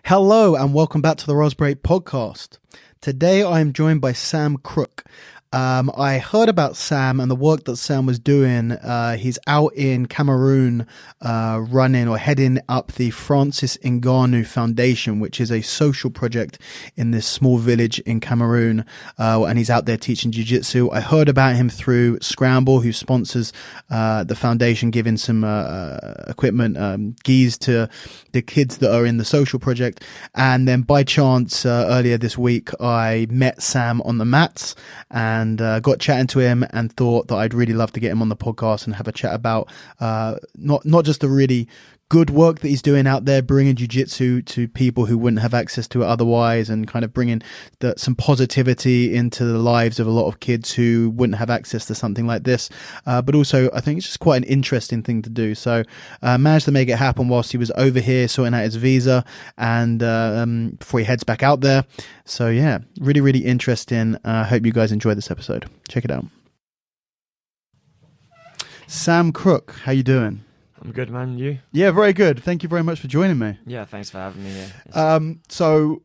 Hello and welcome back to the Raspberry Podcast. Today I am joined by Sam Crook. I heard about Sam and the work that Sam was doing. He's out in Cameroon running or heading up the Francis Ngannou Foundation, which is a social project in this small village in Cameroon. And he's out there teaching jiu-jitsu. I heard about him through Scramble, who sponsors the foundation, giving some equipment, gis to the kids that are in the social project. And then by chance, earlier this week, I met Sam on the mats and got chatting to him and thought that I'd really love to get him on the podcast and have a chat about not just the really good work that he's doing out there, bringing jiu-jitsu to people who wouldn't have access to it otherwise, and kind of bringing some positivity into the lives of a lot of kids who wouldn't have access to something like this. But also, I think it's just quite an interesting thing to do. So managed to make it happen whilst he was over here sorting out his visa and before he heads back out there. So yeah, really, really interesting. I hope you guys enjoy this episode. Check it out. Sam Crook, how you doing? I'm good, man. You? Yeah, very good. Thank you very much for joining me. Yeah, thanks for having me here. So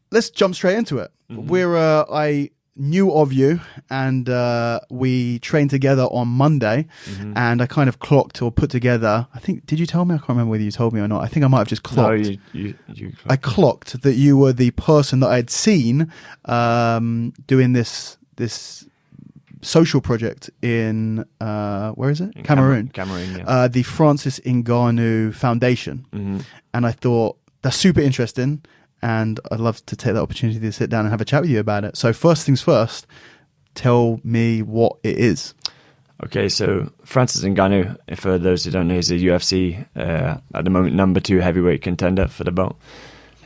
let's jump straight into it. Mm-hmm. I knew of you and we trained together on Monday, and I kind of clocked or put together, I think, did you tell me? I can't remember whether you told me or not. I think I might have just clocked. No, you clocked. I clocked that you were the person that I'd seen doing this social project in where is it? Cameroon. Cameroon, yeah. The Francis Ngannou Foundation. And I thought that's super interesting, and I'd love to take the opportunity to sit down and have a chat with you about it. So first things first, tell me what it is. Okay, so Francis Ngannou, for those who don't know, is a UFC at the moment #2 heavyweight contender for the belt.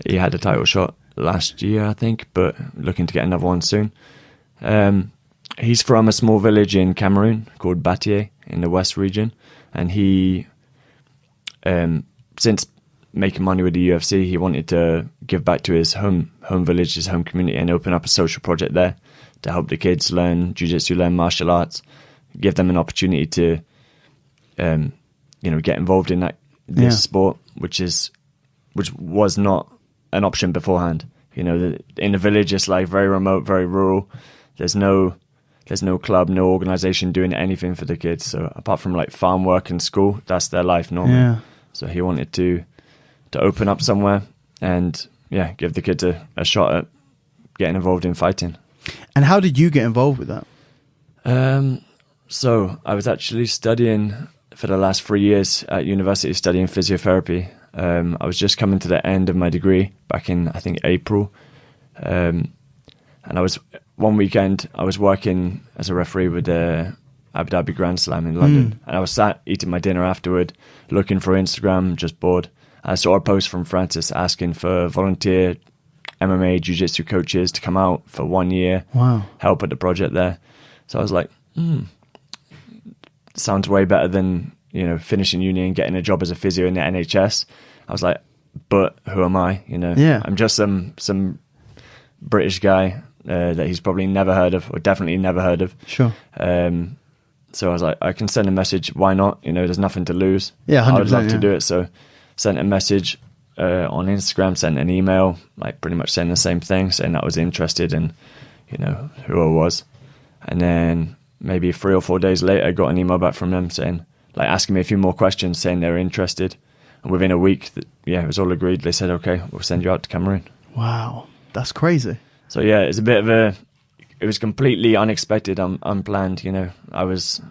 He had a title shot last year, I think, but looking to get another one soon. He's from a small village in Cameroon called Batier in the West region, and he, since making money with the UFC, he wanted to give back to his home village, his home community, and open up a social project there to help the kids learn jiu-jitsu, learn martial arts, give them an opportunity to, get involved in this sport, which was not an option beforehand. You know, in the village, it's like very remote, very rural. There's no club, no organization doing anything for the kids. So apart from like farm work and school, that's their life normally. Yeah. So he wanted to open up somewhere and give the kids a shot at getting involved in fighting. And how did you get involved with that? So I was actually studying for the last 3 years at university, studying physiotherapy. I was just coming to the end of my degree back in, I think, April. And one weekend, I was working as a referee with the Abu Dhabi Grand Slam in London. And I was sat eating my dinner afterward, looking through Instagram, just bored. I saw a post from Francis asking for volunteer MMA jiu-jitsu coaches to come out for 1 year, help at the project there. So I was like, sounds way better than, finishing uni and getting a job as a physio in the NHS. I was like, but who am I? I'm just some British guy that he's probably never heard of, or definitely never heard of. Sure. So I was like, I can send a message. Why not? There's nothing to lose. Yeah, 100%, I would love to do it. So sent a message on Instagram, sent an email, like pretty much saying the same thing, saying that I was interested in, who I was. And then maybe 3 or 4 days later, I got an email back from them saying, like asking me a few more questions, saying they were interested. And within a week, it was all agreed. They said, okay, we'll send you out to Cameroon. Wow, that's crazy. So yeah, it's a bit of it was completely unexpected, unplanned. I was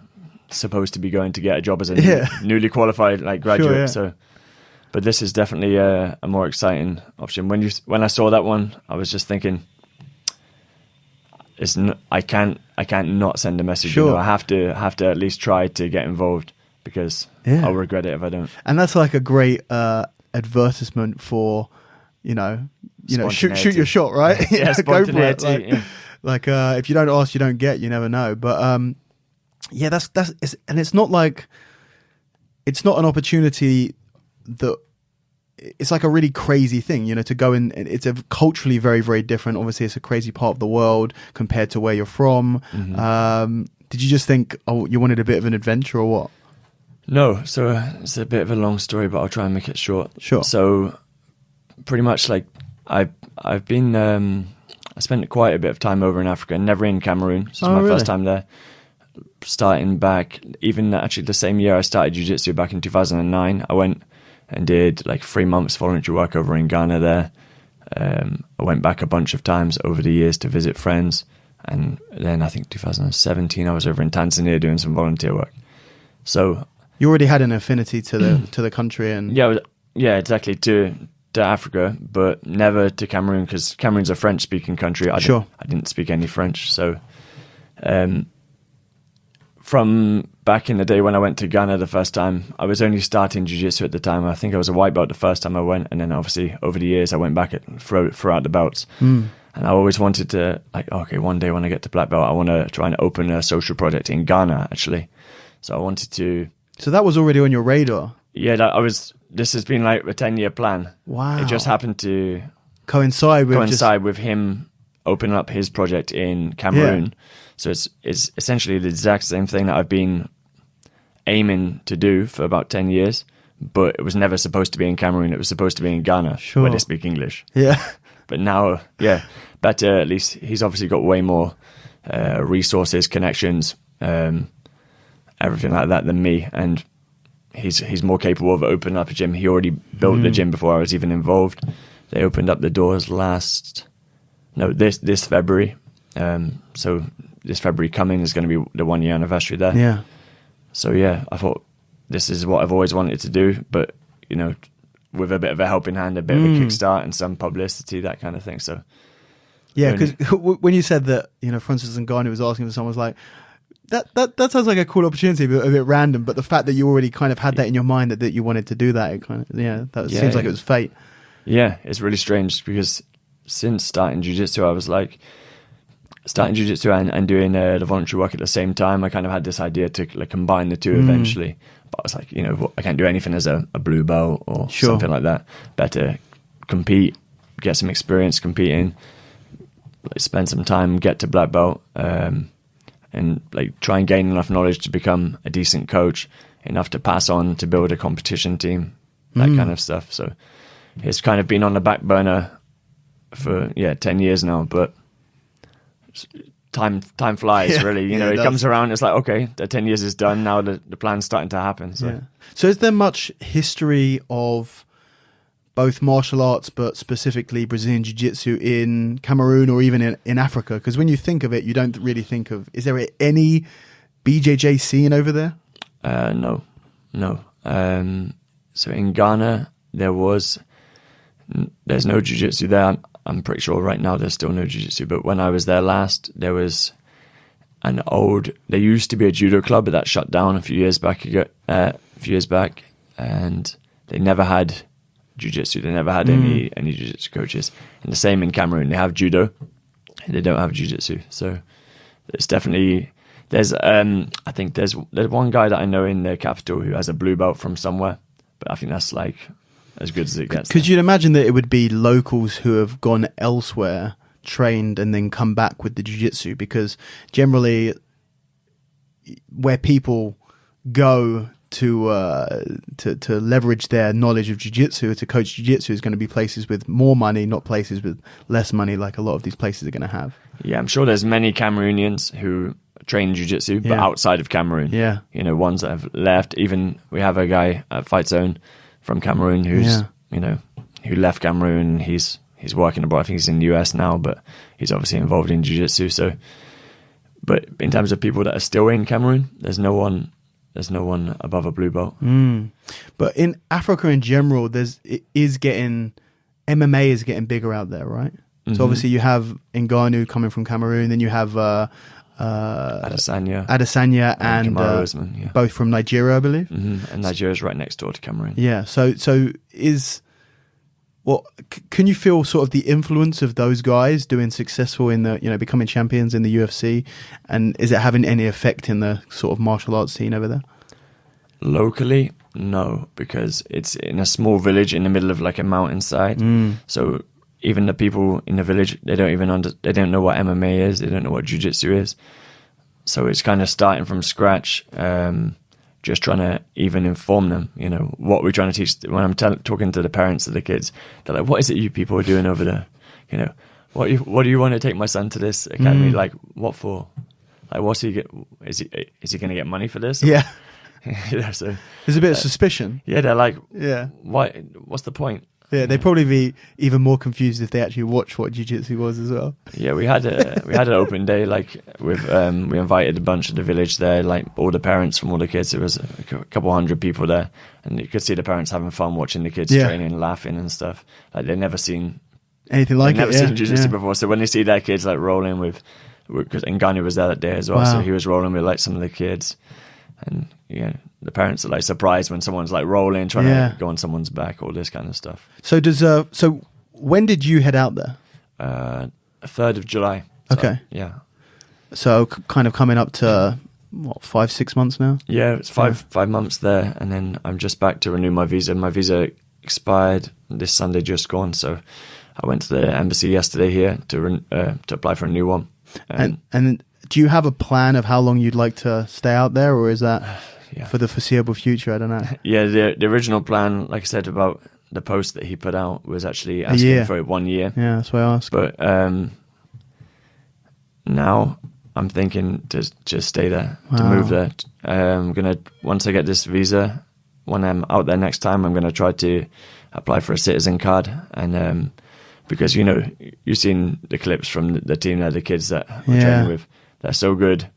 supposed to be going to get a job as a newly qualified graduate. Sure, but this is definitely a more exciting option. When I saw that one, I was just thinking, I can't not send a message. Sure. I have to at least try to get involved, because I'll regret it if I don't. And that's like a great advertisement for, shoot your shot, right? Yeah, go for it. If you don't ask, you don't get. You never know. But it's not like, it's not an opportunity that, it's like a really crazy thing, to go in. It's a culturally very, very different. Obviously, it's a crazy part of the world compared to where you're from. Did you just think, you wanted a bit of an adventure, or what? No. So it's a bit of a long story, but I'll try and make it short. Sure. So pretty much like I've been I spent quite a bit of time over in Africa, never in Cameroon. This is my really? first time there. Starting back, even actually the same year I started jiu-jitsu back in 2009, I went and did like 3 months voluntary work over in Ghana there. I went back a bunch of times over the years to visit friends, and then I think 2017 I was over in Tanzania doing some volunteer work. So you already had an affinity to the country, and yeah, exactly, to Africa, but never to Cameroon, because Cameroon's a French-speaking country. I didn't speak any French, so from back in the day when I went to Ghana the first time, I was only starting jiu-jitsu at the time. I think I was a white belt the first time I went, and then obviously over the years I went back throughout the belts. And I always wanted to, like, okay, one day when I get to black belt, I want to try and open a social project in Ghana, actually. So I wanted to... So that was already on your radar? Yeah, this has been like a 10-year plan. Wow. It just happened to coincide with him opening up his project in Cameroon. Yeah. So it's essentially the exact same thing that I've been aiming to do for about 10 years, but it was never supposed to be in Cameroon. It was supposed to be in Ghana, where they speak English. Yeah. But now, yeah, better, at least he's obviously got way more resources, connections, everything like that than me. And he's more capable of opening up a gym. He already built the gym before I was even involved. They opened up the doors this February. So this February coming is going to be the 1 year anniversary there. Yeah. So yeah, I thought this is what I've always wanted to do, but you know, with a bit of a helping hand, a bit of a kickstart and some publicity, that kind of thing. So yeah, because when you said that, you know, Francis Ngannou was asking for someone, was like, that sounds like a cool opportunity, but a bit random. But the fact that you already kind of had that in your mind that you wanted to do that, it kind of, seems like it was fate. Yeah, it's really strange because since starting jiu-jitsu, I was like, starting jiu-jitsu and doing the voluntary work at the same time, I kind of had this idea to like combine the two eventually. But I was like, you know, I can't do anything as a blue belt or something like that. Better compete, get some experience competing, like, spend some time, get to black belt, and like try and gain enough knowledge to become a decent coach, enough to pass on to build a competition team, that kind of stuff. So it's kind of been on the back burner for 10 years now, but time flies, really. You know, it comes around, it's like, okay, the 10 years is done, now the plan's starting to happen. So is there much history of both martial arts, but specifically Brazilian Jiu-Jitsu in Cameroon or even in Africa? Because when you think of it, you don't really think of, is there any BJJ scene over there? No. So in Ghana, there's no Jiu-Jitsu there. I'm pretty sure right now there's still no jiu-jitsu, but when I was there last, there was there used to be a judo club, but that shut down a few years back, and they never had jiu-jitsu. They never had any jiu-jitsu coaches. And the same in Cameroon. They have judo, and they don't have jiu-jitsu. So it's definitely, I think there's one guy that I know in the capital who has a blue belt from somewhere, but I think that's like as good as it gets. Could you imagine that it would be locals who have gone elsewhere, trained, and then come back with the jiu-jitsu? Because generally, where people go to leverage their knowledge of jiu-jitsu, to coach jiu-jitsu, is going to be places with more money, not places with less money, like a lot of these places are going to have. Yeah, I'm sure there's many Cameroonians who train jiu-jitsu, but outside of Cameroon. Yeah. You know, ones that have left. Even we have a guy at Fight Zone from Cameroon who's, who left Cameroon. He's working abroad. I think he's in the US now, but he's obviously involved in jiu-jitsu. So, but in terms of people that are still in Cameroon, there's no one above a blue belt. But in Africa in general, MMA is getting bigger out there, right? So obviously you have Ngannou coming from Cameroon, then you have Adesanya and Kamaru Usman, both from Nigeria, I believe. And Nigeria's right next door to Cameroon. Yeah. So can you feel sort of the influence of those guys doing successful in the, becoming champions in the UFC, and is it having any effect in the sort of martial arts scene over there? Locally, no, because it's in a small village in the middle of like a mountainside. So even the people in the village, they don't know what MMA is, they don't know what jiu-jitsu is. So it's kind of starting from scratch, trying just trying to even inform them, you know, what we're trying to teach. When I'm talking to the parents of the kids, they're like, what is it you people are doing over there? You know, what do you want to take my son to this academy? Like, what for? Like, what's he get? Is he going to get money for this? Yeah. You know, so There's a bit of suspicion. yeah, they're like, Yeah. why? What's the point? Yeah, they'd probably be even more confused if they actually watched what jiu-jitsu was as well. Yeah, we had an open day, like with we invited a bunch of the village there, like all the parents from all the kids. There was a couple hundred people there, and you could see the parents having fun watching the kids training, laughing and stuff. Like they'd never seen anything like it. Never seen jiu-jitsu before. So when they see their kids like rolling with, because Ngannou was there that day as well, so he was rolling with like some of the kids, and yeah, the parents are like surprised when someone's like rolling, trying to go on someone's back, all this kind of stuff. So when did you head out there? 3rd of July. So, okay. Yeah. So kind of coming up to what, 5-6 months now? Yeah, it's five months there, and then I'm just back to renew my visa. My visa expired this Sunday, just gone. So I went to the embassy yesterday here to apply for a new one. And do you have a plan of how long you'd like to stay out there, or is that for the foreseeable future? I don't know. Yeah, the original plan, like I said about the post that he put out, was actually asking for 1 year. Yeah, that's why I asked. But now I'm thinking to just stay there, to move there. I'm gonna, once I get this visa, when I'm out there next time, I'm gonna try to apply for a citizen card, and because you know, you've seen the clips from the team there, the kids that we're training with. They're so good.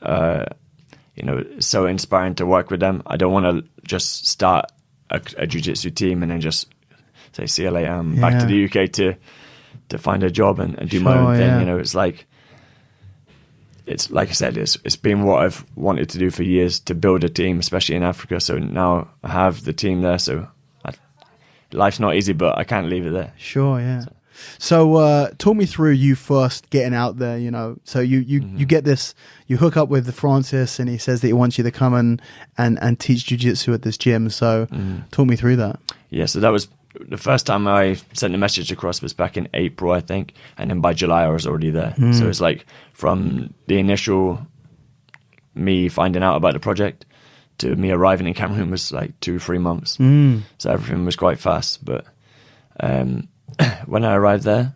You know, it's so inspiring to work with them. I don't want to just start a jiu-jitsu team and then just say, see you later, I'm back to the UK to find a job and do my own thing. You know, it's like I said, it's been what I've wanted to do for years, to build a team, especially in Africa. So now I have the team there. So life's not easy, but I can't leave it there. Sure, yeah. So talk me through you first getting out there, you know. So you get this, you hook up with Francis, and he says that he wants you to come and teach jiu-jitsu at this gym. So talk me through that. Yeah, so that was the first time I sent the message across was back in April, I think. And then by July I was already there. So it's like from the initial me finding out about the project to me arriving in Cameroon was like 2-3 months. So everything was quite fast. But when I arrived there,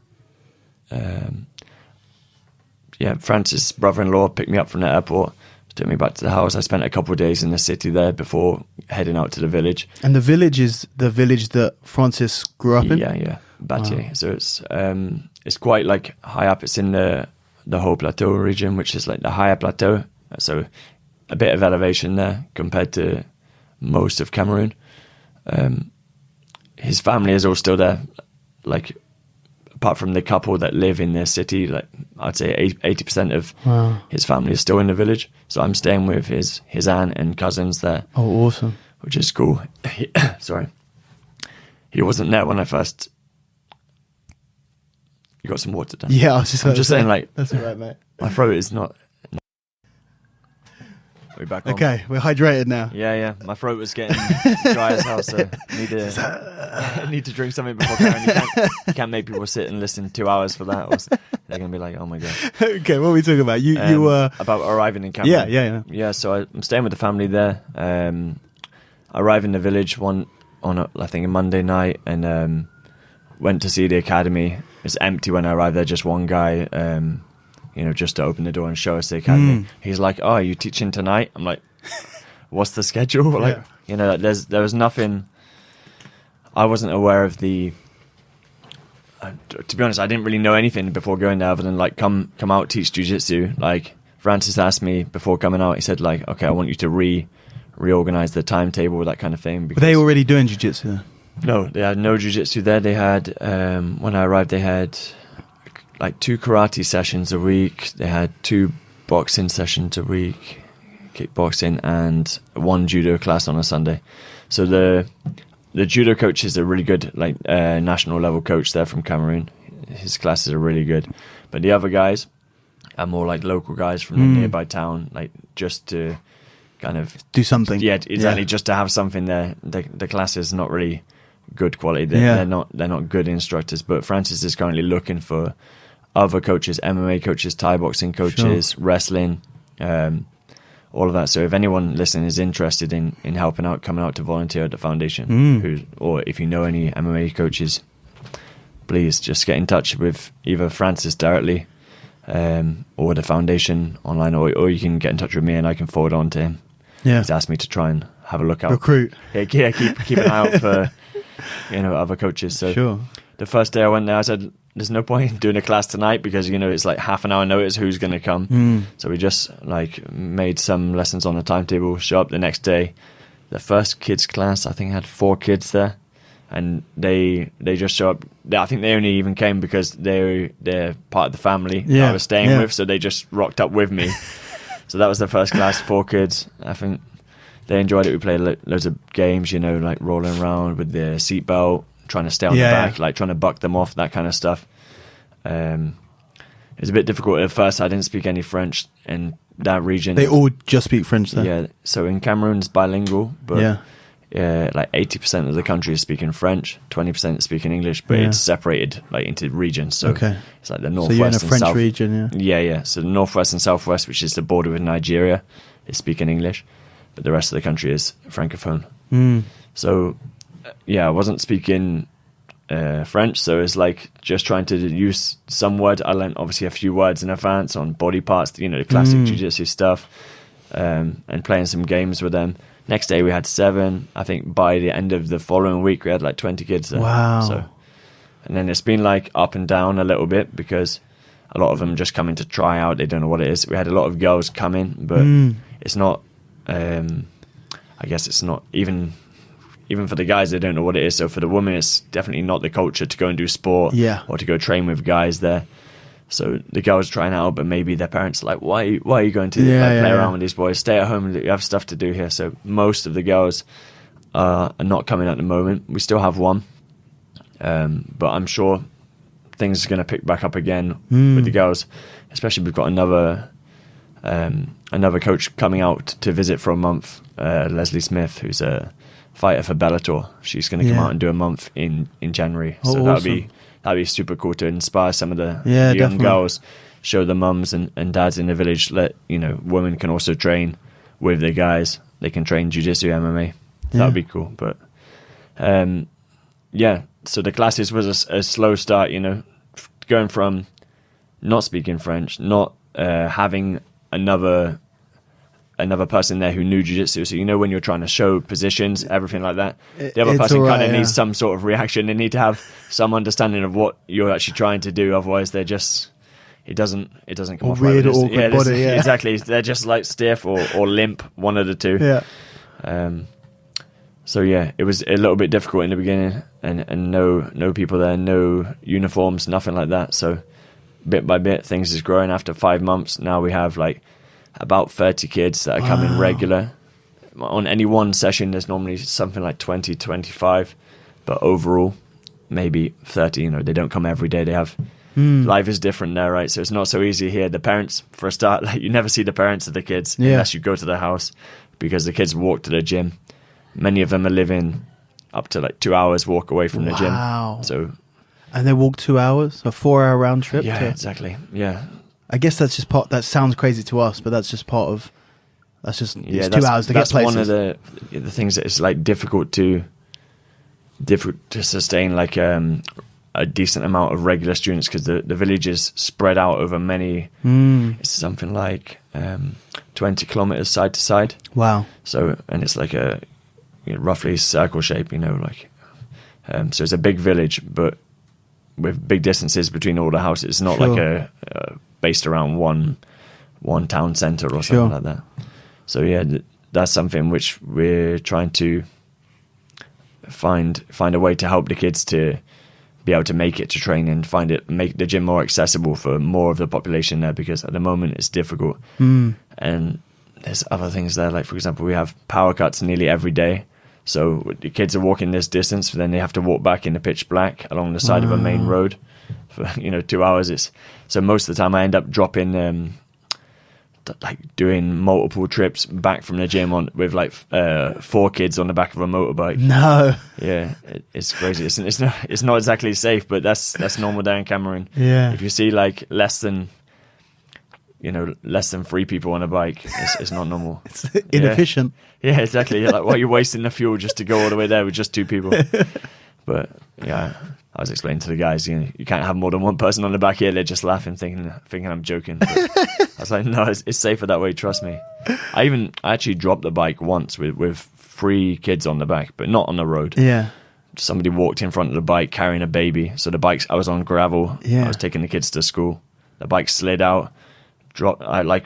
Francis' brother-in-law picked me up from the airport, took me back to the house. I spent a couple of days in the city there before heading out to the village. And the village is the village that Francis grew up in? Yeah, Batier. Wow. So it's quite like high up. It's in the Haut Plateau region, which is like the higher plateau. So a bit of elevation there compared to most of Cameroon. His family is all still there. Like, apart from the couple that live in their city, like I'd say 80% of his family is still in the village. So I'm staying with his aunt and cousins there. Oh, awesome. Which is cool. Sorry. He wasn't there when I first... You got some water down? Yeah, I was just saying, like... That's all right, mate. My throat is not... We're back on. Okay, we're hydrated now. Yeah. My throat was getting dry as hell, so I need to drink something before going. You can't make people sit and listen 2 hours for that. They're going to be like, oh my God. Okay, what are we talking about? You were... About arriving in Cameroon. Yeah. Yeah, so I'm staying with the family there. I arrived in the village I think a Monday night, and went to see the academy. It's empty when I arrived there, just one guy... just to open the door and show us the academy. He's like, "Oh, are you teaching tonight?" I'm like, "What's the schedule?" Like, there was nothing. I wasn't aware of the. To be honest, I didn't really know anything before going there, other than like come out, teach jiu-jitsu. Like Francis asked me before coming out, he said like, "Okay, I want you to reorganize the timetable, that kind of thing." Were they already doing jiu-jitsu there? No, they had no jiu-jitsu there. They had when I arrived, they had like 2 karate sessions a week. They had 2 boxing sessions a week, kickboxing, and 1 judo class on a Sunday. So the judo coach is a really good national level coach there from Cameroon. His classes are really good. But the other guys are more like local guys from the nearby town, like just to kind of do something. Yeah, exactly. Just to have something there. The class is not really good quality. They're not good instructors. But Francis is currently looking for other coaches, MMA coaches, Thai boxing coaches, wrestling, all of that. So if anyone listening is interested in helping out, coming out to volunteer at the foundation, or if you know any MMA coaches, please just get in touch with either Francis directly, or the foundation online, or you can get in touch with me and I can forward on to him. Yeah. He's asked me to try and have a look out. Recruit. Yeah, keep an eye out for other coaches. So sure. The first day I went there, I said, there's no point in doing a class tonight because it's like half an hour notice who's going to come. So we just like made some lessons on the timetable, show up the next day. The first kids class, I think, had 4 kids there, and they just show up. I think they only even came because they're part of the family that I was staying with, so they just rocked up with me. So that was the first class, 4 kids. I think they enjoyed it. We played loads of games, like rolling around with the seatbelt, trying to stay on the back, like trying to buck them off, that kind of stuff. It was a bit difficult at first. I didn't speak any French in that region. They all just speak French there? Yeah, so in Cameroon it's bilingual, but like 80% of the country is speaking French, 20% is speaking English, but it's separated like into regions. So it's like the northwest, so you're in a French region, yeah. So the northwest and southwest, which is the border with Nigeria, is speaking English, but the rest of the country is francophone. So I wasn't speaking French, so it's like just trying to use some words. I learned obviously a few words in advance on body parts, the classic jiu-jitsu stuff, and playing some games with them. Next day we had 7. I think by the end of the following week we had like 20 kids there. Wow. So, and then it's been like up and down a little bit because a lot of them just come in to try out. They don't know what it is. We had a lot of girls come in, but it's not, I guess it's not even for the guys, they don't know what it is. So for the women, it's definitely not the culture to go and do sport or to go train with guys there. So the girls trying out, but maybe their parents are like, why are you going to play around with these boys? Stay at home, you have stuff to do here. So most of the girls are not coming at the moment. We still have one, but I'm sure things are going to pick back up again with the girls. Especially we've got another coach coming out to visit for a month, Leslie Smith, who's a fighter for Bellator. She's going to come out and do a month in January. So awesome. That'd be super cool to inspire some of the young girls, show the mums and dads in the village that women can also train with the guys. They can train jiu-jitsu, MMA. That'd be cool. But so the classes was a slow start. Going from not speaking French, not having another person there who knew jiu-jitsu. So when you're trying to show positions, everything like that, the other person kind of needs some sort of reaction. They need to have some understanding of what you're actually trying to do. Otherwise, they're just it doesn't come off weird right. or awkward body. Exactly. They're just like stiff or limp, one of the two. So it was a little bit difficult in the beginning, and no people there, no uniforms, nothing like that. So bit by bit, things is growing. After 5 months, now we have like about 30 kids that are coming regular. On any one session, there's normally something like 20, 25, but overall, maybe 30. They don't come every day. They have life is different there, right? So it's not so easy here. The parents, for a start, like you never see the parents of the kids unless you go to their house, because the kids walk to the gym. Many of them are living up to like 2 hours walk away from the gym. So, and they walk 2 hours, a 4-hour round trip. Yeah, exactly. Yeah. I guess that's just part. That sounds crazy to us, but that's just part of. That's just it's 2 hours to get places. That's one of the things that is like difficult to sustain like a decent amount of regular students, because the village is spread out over many. It's something like 20 kilometers side to side. Wow! So and it's like a roughly circle shape, so it's a big village, but with big distances between all the houses. It's not like a based around one town centre or something like that. So that's something which we're trying to find a way to help the kids to be able to make it to train and make the gym more accessible for more of the population there, because at the moment it's difficult. And there's other things there, like for example, we have power cuts nearly every day. So the kids are walking this distance, but then they have to walk back in the pitch black along the side of a main road for 2 hours. So most of the time I end up dropping, like doing multiple trips back from the gym with like 4 kids on the back of a motorbike. No. Yeah, it's crazy. It's not exactly safe, but that's normal there in Cameroon. Yeah. If you see like less than less than 3 people on a bike. It's not normal. It's inefficient. Yeah, exactly. Like, well, you're wasting the fuel just to go all the way there with just 2 people. But yeah, I was explaining to the guys, you can't have more than 1 person on the back here. They're just laughing, thinking I'm joking. But I was like, no, it's safer that way. Trust me. I actually dropped the bike once with 3 kids on the back, but not on the road. Yeah. Somebody walked in front of the bike carrying a baby. So I was on gravel. Yeah. I was taking the kids to school. The bike slid out. I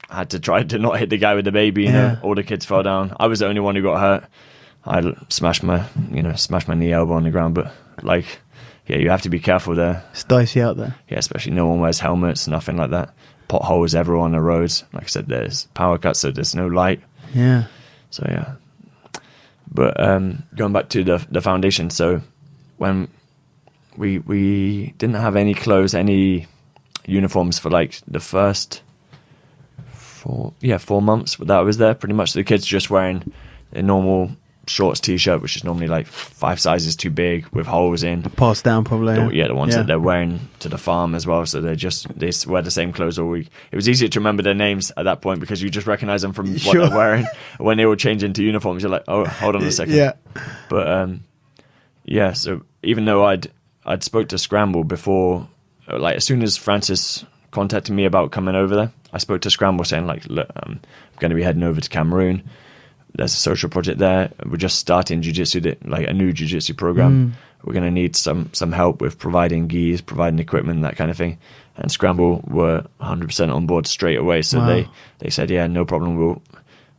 had to try to not hit the guy with the baby. All the kids fell down. I was the only one who got hurt. I smashed my knee, elbow on the ground. But you have to be careful there. It's dicey out there. Yeah, especially no one wears helmets, nothing like that. Potholes everywhere on the roads. Like I said, there's power cuts, so there's no light. Yeah. So yeah. But going back to the foundation, so when we didn't have any clothes, any uniforms for like the first 4 months that I was there. Pretty much the kids just wearing a normal shorts t-shirt, which is normally like 5 sizes too big with holes in. Passed down probably. The ones that they're wearing to the farm as well. So they wear the same clothes all week. It was easier to remember their names at that point because you just recognize them from what they're wearing. When they will change into uniforms, you're like, oh, hold on a second. Yeah. But so even though I'd spoke to Scramble before, like as soon as Francis contacted me about coming over there, I spoke to Scramble saying like, look, I'm going to be heading over to Cameroon. There's a social project there. We're just starting jiu-jitsu, like a new jiu-jitsu program. We're going to need some help with providing gis, providing equipment, that kind of thing. And Scramble were 100% on board straight away. So they said, yeah, no problem.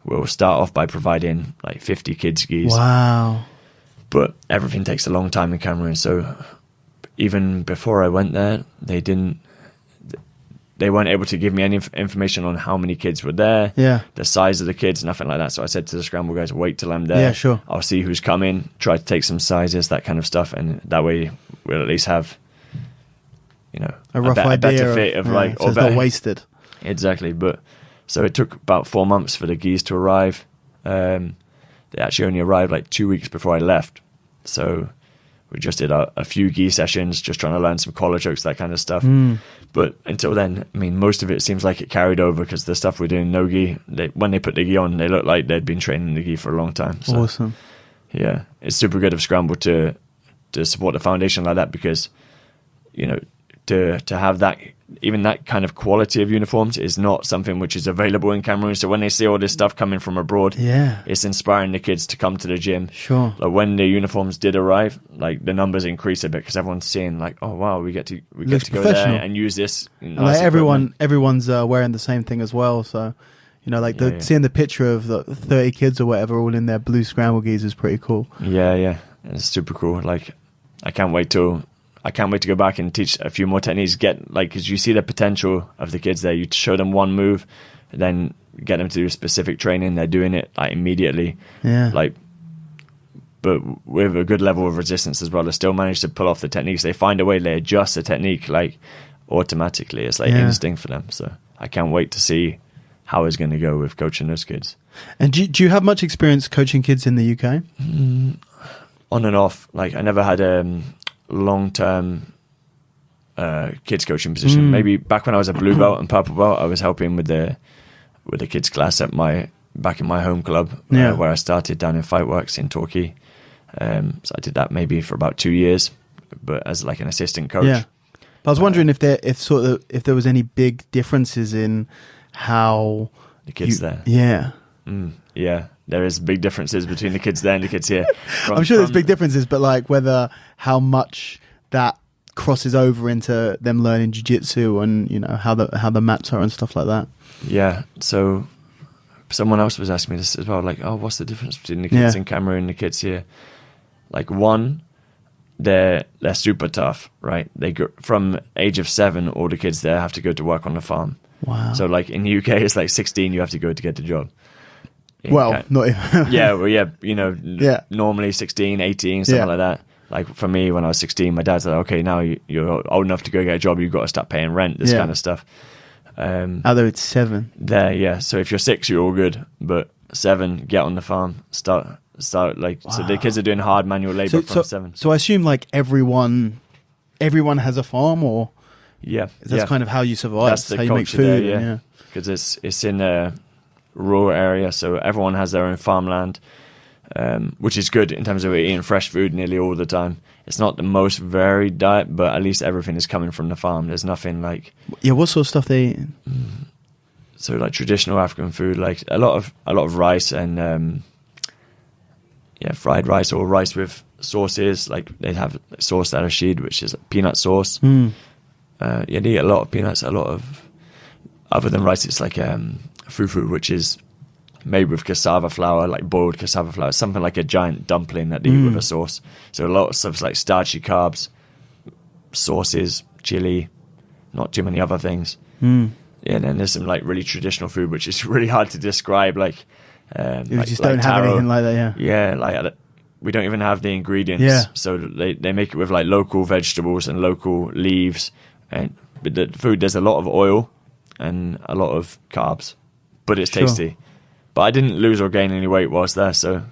We'll start off by providing like 50 kids gis. Wow. But everything takes a long time in Cameroon. So even before I went there, they weren't able to give me any information on how many kids were there, the size of the kids, nothing like that. So I said to the Scramble guys, wait till I'm there. Yeah, sure. I'll see who's coming, try to take some sizes, that kind of stuff. And that way we'll at least have, a rough idea. A better fit of so it's not wasted. Exactly. But so it took about 4 months for the gis to arrive. They actually only arrived like 2 weeks before I left. So we just did a few gi sessions, just trying to learn some collar chokes, that kind of stuff. But until then, I mean, most of it seems like it carried over because the stuff we're doing no gi, when they put the gi on, they look like they'd been training the gi for a long time. So, awesome. Yeah, it's super good of Scramble to support the foundation like that because, to have that, even that kind of quality of uniforms is not something which is available in Cameroon. So when they see all this stuff coming from abroad, it's inspiring the kids to come to the gym. Sure. Like when the uniforms did arrive, like the numbers increase a bit because everyone's seeing like, oh wow, we get to go there and use this. Like everyone's wearing the same thing as well. So seeing the picture of the 30 kids or whatever all in their blue Scramble gis is pretty cool. Yeah, it's super cool. Like I can't wait to go back and teach a few more techniques. Because you see the potential of the kids there. You show them one move, then get them to do specific training. They're doing it like immediately. Yeah. But with a good level of resistance as well. They still manage to pull off the techniques. They find a way. They adjust the technique like automatically. It's like instinct for them. So I can't wait to see how it's going to go with coaching those kids. And do you have much experience coaching kids in the UK? On and off. Like I never had long-term kids coaching position. Maybe back when I was a blue belt and purple belt, I was helping with the kids class back in my home club where I started down in Fightworks in Torquay. So I did that maybe for about 2 years, but as like an assistant coach. Yeah. But I was wondering if there was any big differences in how the kids there. Yeah. Yeah. There is big differences between the kids there and the kids here. I'm sure there's big differences, but like how much that crosses over into them learning jiu-jitsu and how the maps are and stuff like that. Yeah. So someone else was asking me this as well, like, oh, what's the difference between the kids in Cameroon and the kids here? Like one, they're super tough, right? They go from age of 7, all the kids there have to go to work on the farm. Wow. So like in the UK, it's like 16 you have to go to get the job. Not even. Normally 16, 18, something like that. Like for me, when I was 16, my dad said, okay, now you're old enough to go get a job, you've got to start paying rent, this kind of stuff. Although it's 7. There, yeah. So if you're 6, you're all good. But 7, get on the farm, start like, so the kids are doing hard manual labor from 7. So I assume like everyone has a farm, or Yeah, That's kind of how you survive. That's the how you make culture food. there, because it's in a rural area, so everyone has their own farmland, which is good in terms of eating fresh food nearly all the time. It's not the most varied diet, but at least everything is coming from the farm. There's nothing like what sort of stuff they eat? So like traditional African food, like a lot of rice and fried rice or rice with sauces. Like they have sauce al rashid, which is peanut sauce. They eat a lot of peanuts. A lot of, other than rice, it's like fufu, which is made with cassava flour, like boiled cassava flour. It's something like a giant dumpling that they eat with a sauce. So a lot of stuff's like starchy carbs, sauces, chili, not too many other things. Yeah, and then there's some like really traditional food, which is really hard to describe. Like, you just don't have anything like that. Yeah, like we don't even have the ingredients. Yeah. So they make it with like local vegetables and local leaves, but the food, there's a lot of oil and a lot of carbs, but it's tasty. But I didn't lose or gain any weight whilst there, so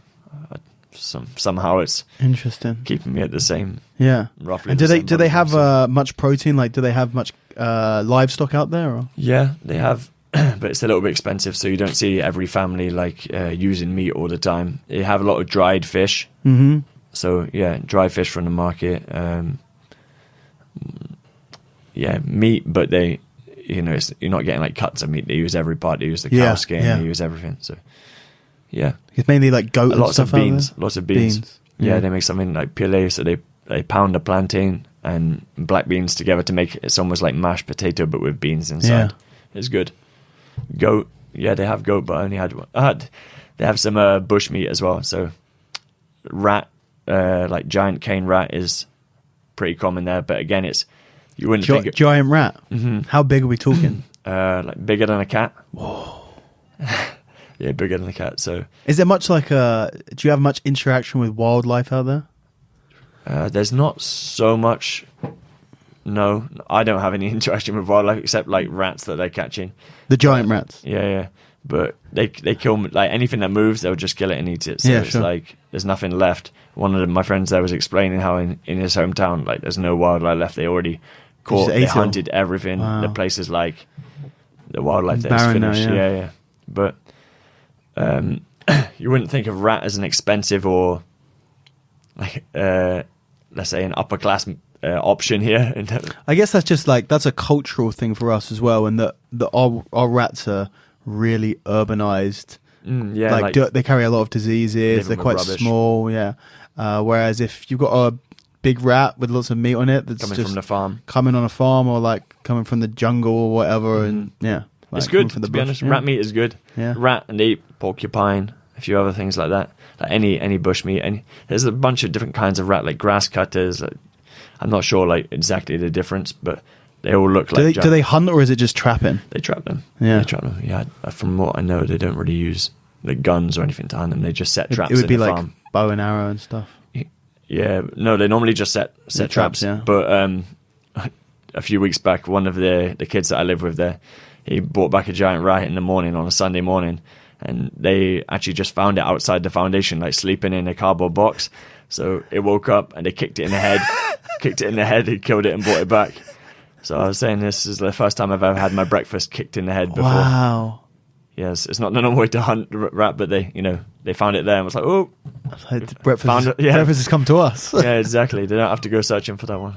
somehow it's interesting, keeping me at the same. Yeah, roughly. And do they have much protein? Like, do they have much livestock out there? Or? Yeah, they have, but it's a little bit expensive, so you don't see every family like using meat all the time. They have a lot of dried fish. So yeah, dry fish from the market. Meat, but they. You're not getting like cuts of meat. They use every part. They use the cow skin. They use everything. So, yeah. It's mainly like goat and stuff. Lots of beans. Yeah, they make something like puree. So they pound a plantain and black beans together to make it's almost like mashed potato, but with beans inside. Yeah. It's good. Goat. Yeah, they have goat, but I only had one. They have some bush meat as well. So, rat, like giant cane rat, is pretty common there. But again, you wouldn't think giant rat. How big are we talking? Like bigger than a cat. Whoa. Yeah, bigger than a cat. So, is there much like do you have much interaction with wildlife out there? There's not so much. No, I don't have any interaction with wildlife except like rats that they're catching. The giant rats. Yeah. But they kill like anything that moves, they'll just kill it and eat it. So it's like there's nothing left. One of my friends there was explaining how in his hometown, like there's no wildlife left. They already they hunted everything. Wow. The place is like the wildlife there is finished. Yeah. But you wouldn't think of rat as an expensive or like let's say an upper class option here. I guess that's a cultural thing for us as well, and that our rats are really urbanized. They carry a lot of diseases. They're quite small. Yeah. Whereas if you've got a big rat with lots of meat on it that's coming just from the farm, coming on a farm, or like coming from the jungle or whatever, and like it's good. To be honest, rat meat is good. Yeah. Rat, and they eat porcupine, a few other things like that. Like any bush meat. There's a bunch of different kinds of rat, like grass cutters. I'm not sure like exactly the difference, but they all look like. Do they hunt, or is it just trapping? They trap them. Yeah, they trap them. Yeah, from what I know, they don't really use the guns or anything to hunt them. They just set traps. It would be in the like farm. Bow and arrow and stuff. Yeah, no, they normally just set traps. Yeah. But a few weeks back, one of the kids that I live with there, he brought back a giant rat in the morning on a Sunday morning, and they actually just found it outside the foundation, like sleeping in a cardboard box. So it woke up and they kicked it in the head, he killed it and brought it back. So I was saying this is the first time I've ever had my breakfast kicked in the head before. Wow. Yes, it's not the normal way to hunt rat, but they found it there and was like, oh, breakfast has come to us. Yeah, exactly. They don't have to go searching for that one.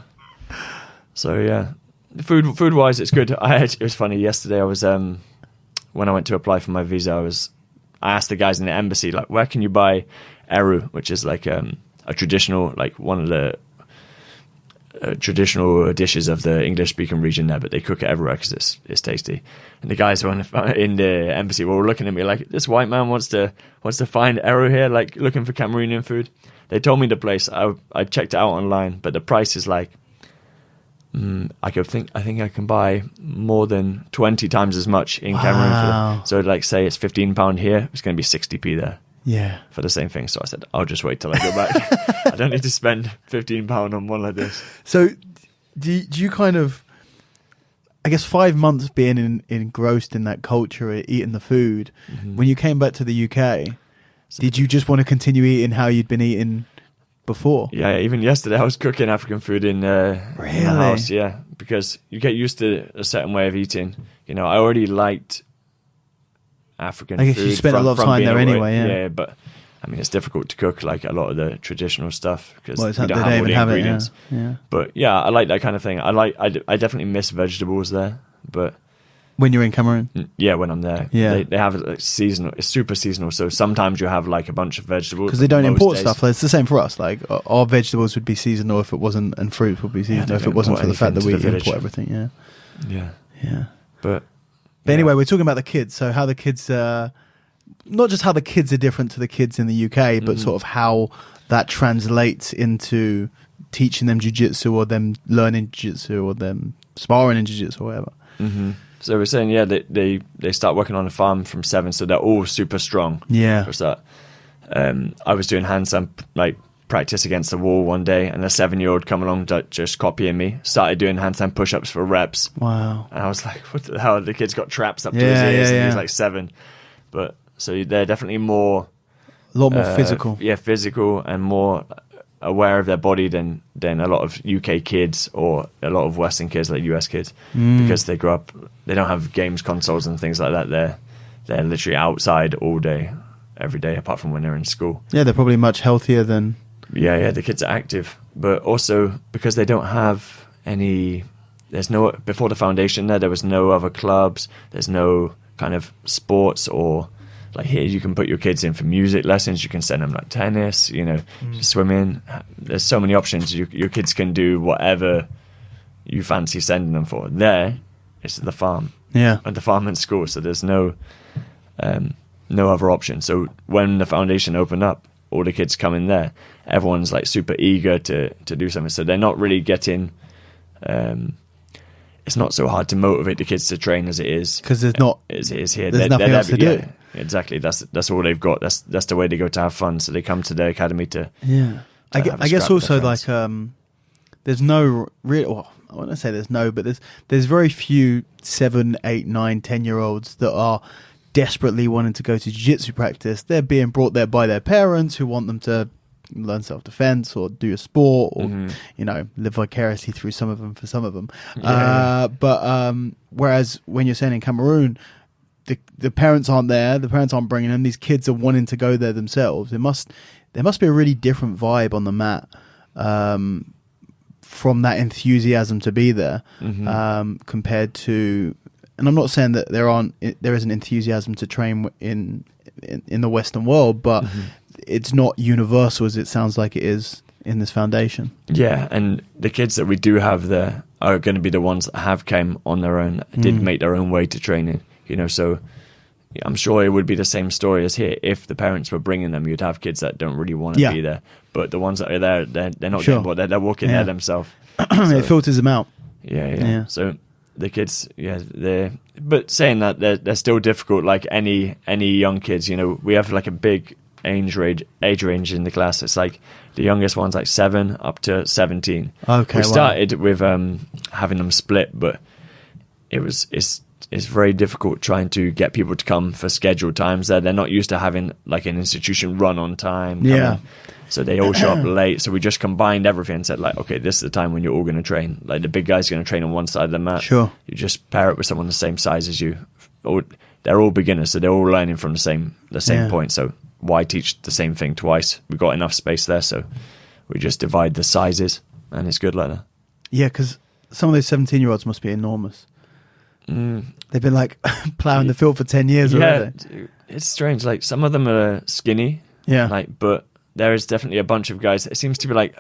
So yeah, food wise, it's good. It was funny. Yesterday, I was when I went to apply for my visa, I asked the guys in the embassy, like, where can you buy eru, which is like a traditional, like one of the traditional dishes of the English-speaking region there, but they cook it everywhere because it's tasty. And the guys in the embassy were looking at me like, this white man wants to find eru here, like looking for Cameroonian food. They told me the place. I checked it out online, but the price is like, I think I can buy more than 20 times as much in Cameroon. So like, say it's £15 here, it's going to be 60p there. Yeah, for the same thing. So I said, I'll just wait till I go back. I don't need to spend £15 on one like this. So do you kind of, I guess 5 months being engrossed in that culture, eating the food, when you came back to the UK, did you just want to continue eating how you'd been eating before. Yeah, even yesterday I was cooking African food in the house. Yeah, because you get used to a certain way of eating. You know, I already liked African food. I guess you spent a lot of time there anyway. Yeah, but I mean, it's difficult to cook like a lot of the traditional stuff because we don't have all the ingredients. Yeah. But yeah, I like that kind of thing. I definitely miss vegetables there, but when you're in Cameroon, when I'm there, they have it like seasonal. It's super seasonal, so sometimes you have like a bunch of vegetables because they don't import stuff. It's the same for us. Like our vegetables would be seasonal if it wasn't, and fruit would be seasonal if it wasn't for the fact that we import everything. Yeah. But anyway, we're talking about the kids. So how the kids, not just how the kids are different to the kids in the UK, but sort of how that translates into teaching them jiu-jitsu or them learning jiu-jitsu or them sparring in jiu-jitsu or whatever. Mm-hmm. So we're saying, they start working on a farm from 7, so they're all super strong. Yeah. For that. I was doing handstand like practice against the wall one day, and a 7-year-old come along just copying me, started doing handstand push-ups for reps. Wow. And I was like, what the hell? The kid's got traps up to his ears, and he's like 7. But so they're definitely a lot more physical. Yeah, physical and more aware of their body than a lot of UK kids or a lot of Western kids like US kids because they grow up, they don't have games consoles and things like that. They're literally outside all day, every day, apart from when they're in school. Yeah, they're probably much healthier than... Yeah, the kids are active. But also because they don't have any... Before the foundation there was no other clubs. There's no kind of sports or... Like here, you can put your kids in for music lessons. You can send them like tennis, swimming. There's so many options. Your kids can do whatever you fancy sending them for. There, it's the farm. Yeah, and the farm and school. So there's no other option. So when the foundation opened up, all the kids come in there. Everyone's like super eager to do something. So they're not really getting. It's not so hard to motivate the kids to train as it is because there's not. It is here. There's nothing else to do. Yeah, exactly. That's all they've got. That's the way they go to have fun. So they come to the academy to. Yeah, I guess also like there's no real. Well, I want to say there's no, but there's very few 7, 8, 9, 10-year-olds that are desperately wanting to go to jiu-jitsu practice. They're being brought there by their parents who want them to learn self-defense or do a sport or live vicariously through some of them for some of them. But whereas when you're saying in Cameroon, the parents aren't there, the parents aren't bringing them, these kids are wanting to go there themselves. There must be a really different vibe on the mat from that enthusiasm to be there compared to, and I'm not saying that there isn't enthusiasm to train in the Western world, but it's not universal as it sounds like it is in this foundation. Yeah, and the kids that we do have there are going to be the ones that have came on their own, did make their own way to training. So I'm sure it would be the same story as here. If the parents were bringing them, you'd have kids that don't really want to be there. But the ones that are there, they're not getting bored. They're walking there themselves. So, it filters them out. Yeah. So the kids, but saying that, they're still difficult like any young kids. We have like a big age range in the class. It's like the youngest one's like 7 up to 17. Okay, we started with having them split, but it's very difficult trying to get people to come for scheduled times there. They're not used to having like an institution run on time. So they all show up late. So we just combined everything and said like, okay, this is the time when you're all going to train. Like the big guy's going to train on one side of the mat. Sure. You just pair it with someone the same size as you. They're all beginners, so they're all learning from the same point. So why teach the same thing twice? We've got enough space there, so we just divide the sizes, and it's good like that. Yeah, because some of those 17-year-olds must be enormous. They've been like ploughing the field for 10 years already. It's strange. Like some of them are skinny. Yeah. But there is definitely a bunch of guys. It seems to be like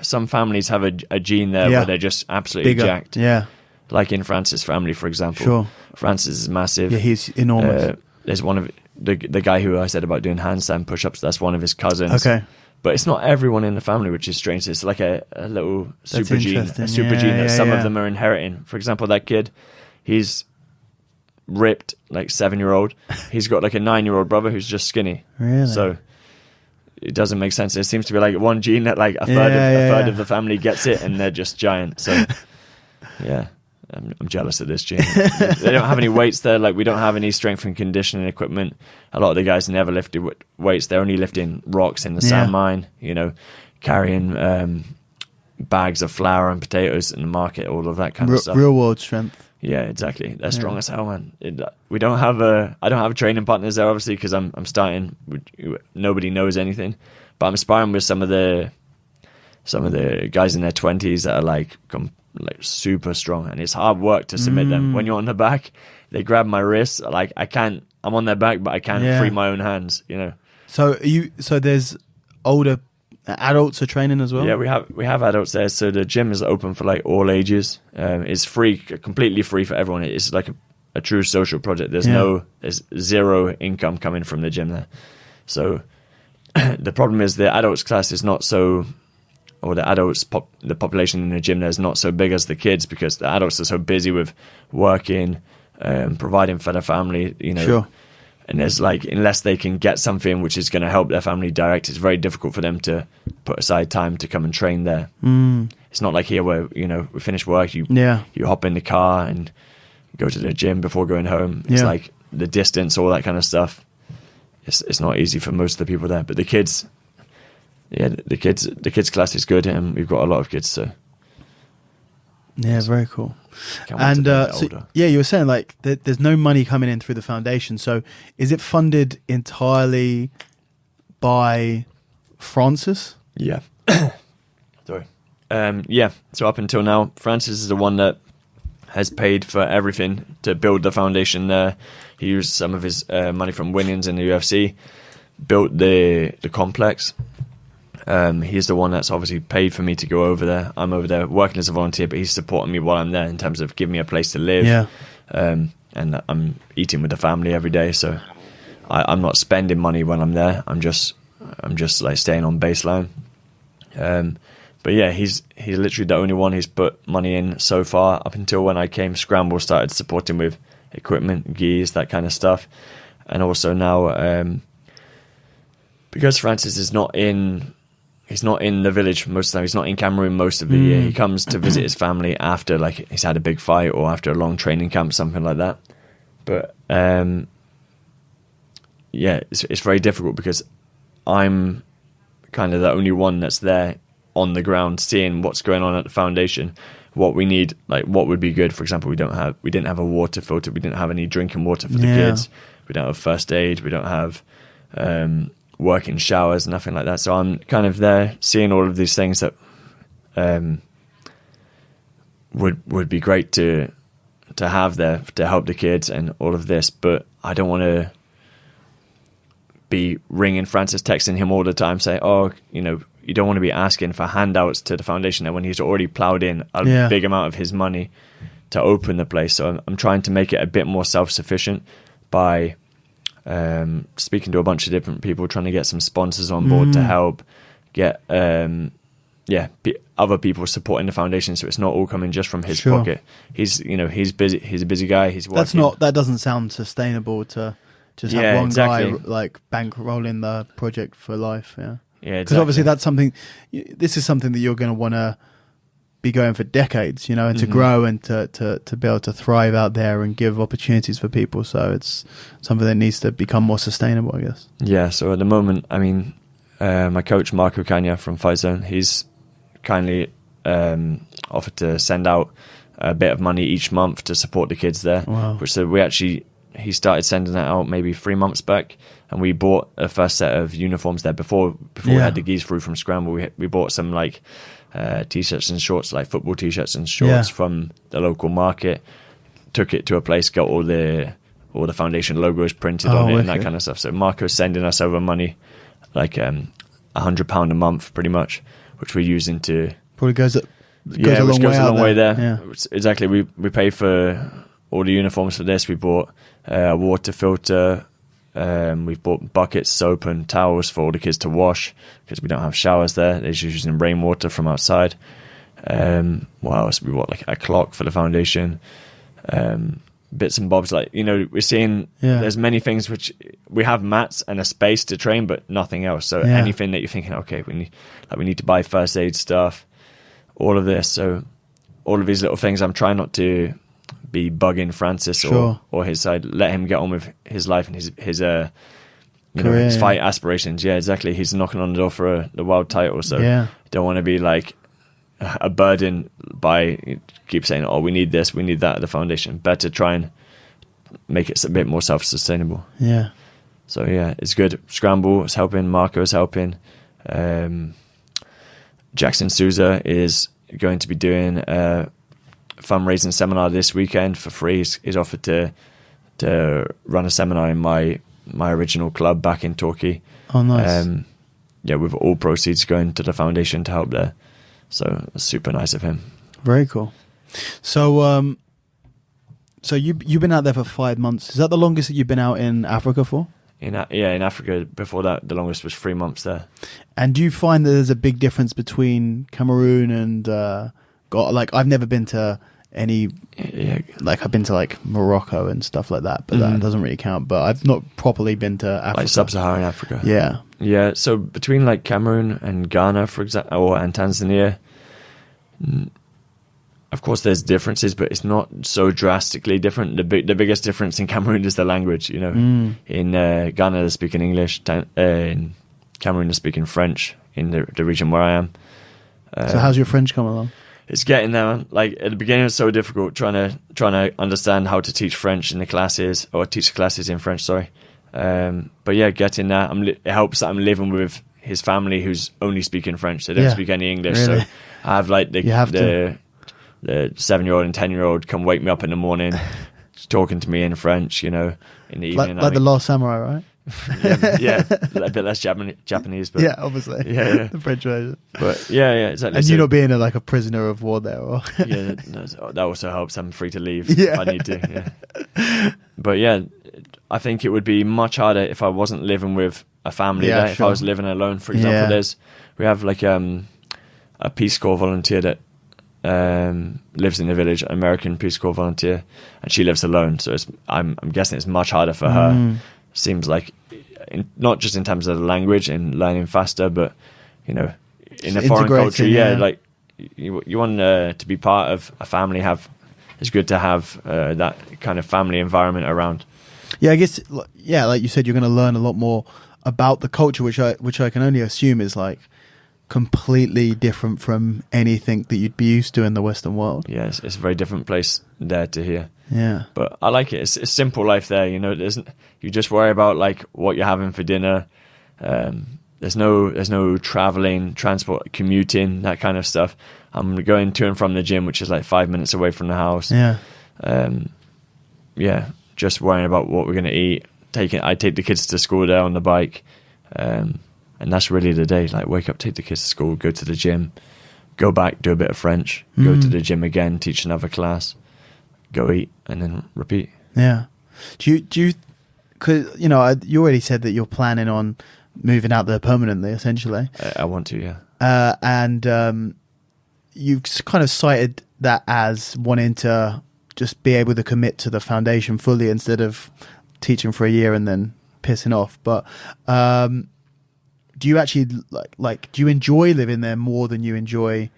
some families have a gene there where they're just absolutely bigger. Jacked. Yeah. Like in Francis' family, for example. Sure. Francis is massive. Yeah, he's enormous. There's one of the guy who I said about doing handstand push-ups. That's one of his cousins. Okay. But it's not everyone in the family, which is strange. It's like a little super gene. A super gene that some of them are inheriting. For example, that kid, he's ripped, like 7-year-old. He's got like a 9-year-old brother who's just skinny. Really? So it doesn't make sense. It seems to be like one gene that like a third of the family gets it, and they're just giant. So yeah, I'm jealous of this gene. They don't have any weights there. Like we don't have any strength and conditioning equipment. A lot of the guys never lifted weights. They're only lifting rocks in the sand mine. carrying bags of flour and potatoes in the market, all of that kind of stuff. Real world strength. Yeah, exactly. They're strong as hell, man. I don't have training partners there, obviously, because I'm starting. Nobody knows anything, but I'm sparring with some of the guys in their 20s that are like super strong, and it's hard work to submit them. When you're on the back, they grab my wrists. Like I'm on their back, but I can't free my own hands. So there's older adults are training as well. Yeah, we have adults there. So the gym is open for like all ages. It's free, completely free for everyone. It's like a true social project. There's zero income coming from the gym there. So the problem is the adults class is not so, or the population in the gym there is not so big as the kids, because the adults are so busy with working, providing for their family. Sure. And there's like, unless they can get something which is going to help their family direct, it's very difficult for them to put aside time to come and train there. It's not like here where, we finish work, you hop in the car and go to the gym before going home. It's like the distance, all that kind of stuff. It's not easy for most of the people there. But the kids class is good, and we've got a lot of kids, so. Yeah, very cool. And you were saying like there's no money coming in through the foundation. So is it funded entirely by Francis? Yeah. Sorry. So up until now, Francis is the one that has paid for everything to build the foundation there. He used some of his money from winnings in the UFC, built the complex. He's the one that's obviously paid for me to go over there. I'm over there working as a volunteer, but he's supporting me while I'm there in terms of giving me a place to live. Yeah. And I'm eating with the family every day, so I'm not spending money when I'm there. I'm just like staying on baseline. But yeah, he's literally the only one who's put money in so far. Up until when I came, Scramble started supporting with equipment, gears, that kind of stuff. And also now, because Francis is he's not in the village most of the time. He's not in Cameroon most of the year. He comes to visit his family after like he's had a big fight or after a long training camp, something like that. But it's very difficult because I'm kind of the only one that's there on the ground, seeing what's going on at the foundation, what we need, like what would be good. For example, we didn't have a water filter. We didn't have any drinking water for the kids. We don't have first aid. We don't have working showers, nothing like that. So I'm kind of there seeing all of these things that would be great to have there to help the kids and all of this. But I don't want to be ringing Francis, texting him all the time, saying, you don't want to be asking for handouts to the foundation when he's already plowed in a big amount of his money to open the place. So I'm trying to make it a bit more self-sufficient by speaking to a bunch of different people, trying to get some sponsors on board to help get other people supporting the foundation, so it's not all coming just from his pocket. He's busy. He's a busy guy. He's working. That doesn't sound sustainable to just have one guy like bankrolling the project for life. Because obviously that's something. This is something that you're going to want to be going for decades, and to grow and to be able to thrive out there and give opportunities for people. So it's something that needs to become more sustainable, I guess. Yeah. So at the moment, I mean, my coach Marco Cagna from Fight Zone, he's kindly offered to send out a bit of money each month to support the kids there. Wow. Which he started sending that out maybe 3 months back, and we bought a first set of uniforms there before we had the geese through from Scramble. We bought some like t-shirts and shorts, like football t-shirts and shorts from the local market, took it to a place, got all the foundation logos printed on it and that kind of stuff. So Marco's sending us over money, like £100 a month pretty much, which we're using to probably goes a long way there. Yeah. Exactly. We pay for all the uniforms for this. We bought a water filter. We've bought buckets, soap and towels for all the kids to wash because we don't have showers there. They're just using rainwater from outside. What else? We bought like a clock for the foundation. Bits and bobs, like, we're seeing there's many things which we have mats and a space to train, but nothing else. So anything that you're thinking, okay, we need to buy first aid stuff, all of this. So all of these little things, I'm trying not to be bugging Francis or his side. Let him get on with his life and his his fight aspirations. Yeah, exactly. He's knocking on the door for the world title, so you don't want to be like a burden by keep saying, "Oh, we need this, we need that" at the foundation. Better try and make it a bit more self-sustainable. Yeah. So yeah, it's good. Scramble is helping. Marco is helping. Jackson Souza is going to be doing a fundraising seminar this weekend for free. He's offered to run a seminar in my original club back in Turkey. Oh, nice. With all proceeds going to the foundation to help there. So it's super nice of him. Very cool. So, so you've been out there for 5 months. Is that the longest that you've been out in Africa for? In Africa. Before that, the longest was 3 months there. And do you find that there's a big difference between Cameroon and I've never been to any, like I've been to like Morocco and stuff like that, but that doesn't really count. But I've not properly been to Africa, like sub-Saharan Africa. Yeah. So between like Cameroon and Ghana, for example, and Tanzania, of course there's differences, but it's not so drastically different. The biggest difference in Cameroon is the language. In Ghana they're speaking English, in Cameroon they're speaking French. In the region where I am. So how's your French come along? It's getting there, man. Like at the beginning, it was so difficult trying to understand how to teach French in the classes, or teach the classes in French. Sorry, but yeah, getting there. It helps that I'm living with his family who's only speaking French. They don't speak any English, really? So I have like the 7-year-old and 10-year-old come wake me up in the morning, talking to me in French. In the evening, like the Last Samurai, right? yeah, a bit less Japanese, but obviously, the French version. But yeah, exactly. And you not being a prisoner of war there, or that also helps. I'm free to leave if I need to. Yeah, but yeah, I think it would be much harder if I wasn't living with a family there. Sure. If I was living alone, for example, we have like a Peace Corps volunteer that lives in the village, an American Peace Corps volunteer, and she lives alone. So I'm guessing it's much harder for her. Seems like, not just in terms of the language and learning faster, but in a foreign culture, like you want to be part of a family. It's good to have that kind of family environment around. Yeah, I guess. Yeah, like you said, you're going to learn a lot more about the culture, which I can only assume is like completely different from anything that you'd be used to in the Western world. Yeah, it's a very different place there to here. Yeah, but I like it. It's simple life there. You just worry about like what you're having for dinner. There's no traveling, transport, commuting, that kind of stuff. I'm going to and from the gym, which is like 5 minutes away from the house. Just worrying about what we're going to eat. I take the kids to school there on the bike, and that's really the day. Like wake up, take the kids to school, go to the gym, go back, do a bit of French, go to the gym again, teach another class, go eat, and then repeat. Yeah. Do you? Because you already said that you're planning on moving out there permanently, essentially. I want to, yeah. And you've kind of cited that as wanting to just be able to commit to the foundation fully instead of teaching for a year and then pissing off. But do you actually like? Do you enjoy living there more than you enjoy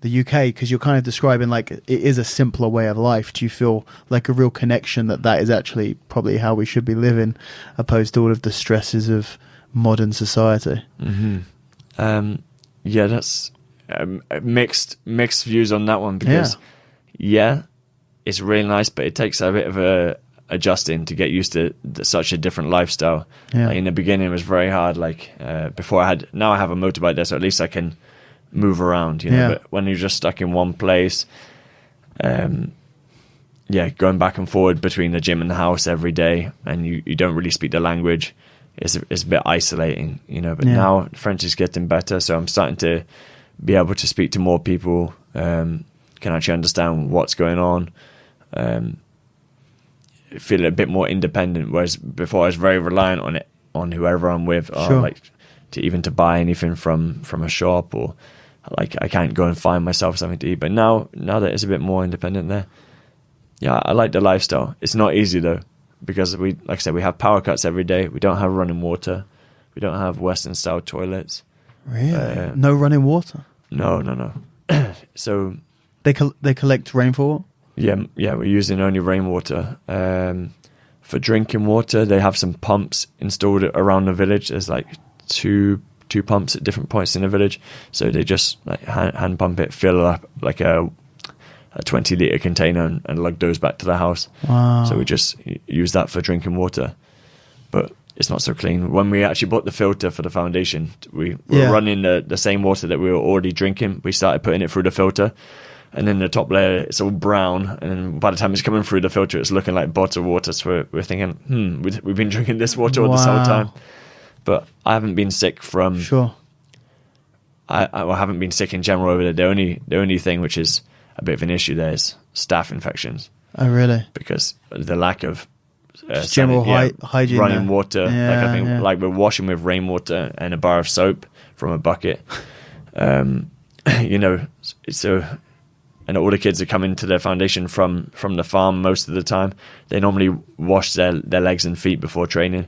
the UK? Because you're kind of describing like it is a simpler way of life. Do you feel like a real connection that is actually probably how we should be living, opposed to all of the stresses of modern society? Yeah, that's mixed views on that one, because it's really nice, but it takes a bit of adjusting to get used to such a different lifestyle. Like in the beginning it was very hard, like now I have a motorbike there, so at least I can move around, but when you're just stuck in one place, going back and forward between the gym and the house every day, and you don't really speak the language, it's a bit isolating, but now French is getting better, so I'm starting to be able to speak to more people, can actually understand what's going on, feel a bit more independent, whereas before I was very reliant on whoever I'm with, or like to buy anything from a shop, or like I can't go and find myself something to eat. But now that it's a bit more independent there, I like the lifestyle. It's not easy though, because like I said, we have power cuts every day. We don't have running water. We don't have Western style toilets. Really? No running water? No. So they collect rainfall? Yeah, we're using only rainwater For drinking water, they have some pumps installed around the village. There's like two pumps at different points in the village, so they just like hand pump it, fill up like a 20-litre container and lug those back to the house. Wow. So we just use that for drinking water, but it's not so clean. When we actually bought the filter for the foundation, we were running the same water that we were already drinking. We started putting it through the filter, and then the top layer, it's all brown, and then by the time it's coming through the filter, it's looking like bottled water. So we're thinking, we've been drinking this water all this whole time. But I haven't been sick from... Sure. I haven't been sick in general over there. The only thing which is a bit of an issue there is staph infections. Oh, really? Because the lack of general hygiene, running there. water. I think like we're washing with rainwater and a bar of soap from a bucket. So, and all the kids that come into their foundation from the farm most of the time, they normally wash their legs and feet before training.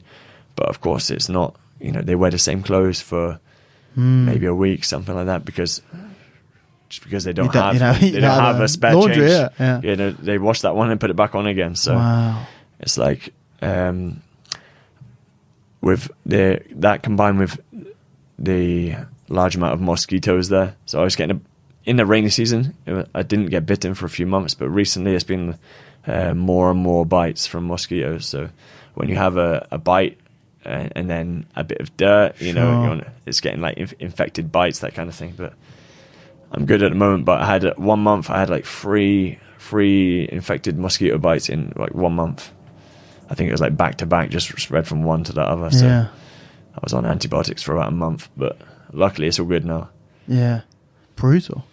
But of course, it's not. They wear the same clothes for maybe a week, something like that, because they don't have a spare laundry, change. They wash that one and put it back on again. So it's like with that combined with the large amount of mosquitoes there. So I was getting in the rainy season. I didn't get bitten for a few months, but recently it's been more and more bites from mosquitoes. So when you have a bite and then a bit of dirt, it's getting like infected bites, that kind of thing. But I'm good at the moment. But I had 1 month, I had like three infected mosquito bites in like 1 month. I think it was like back to back, just spread from one to the other. So I was on antibiotics for about a month, but luckily it's all good now. Yeah. Brutal.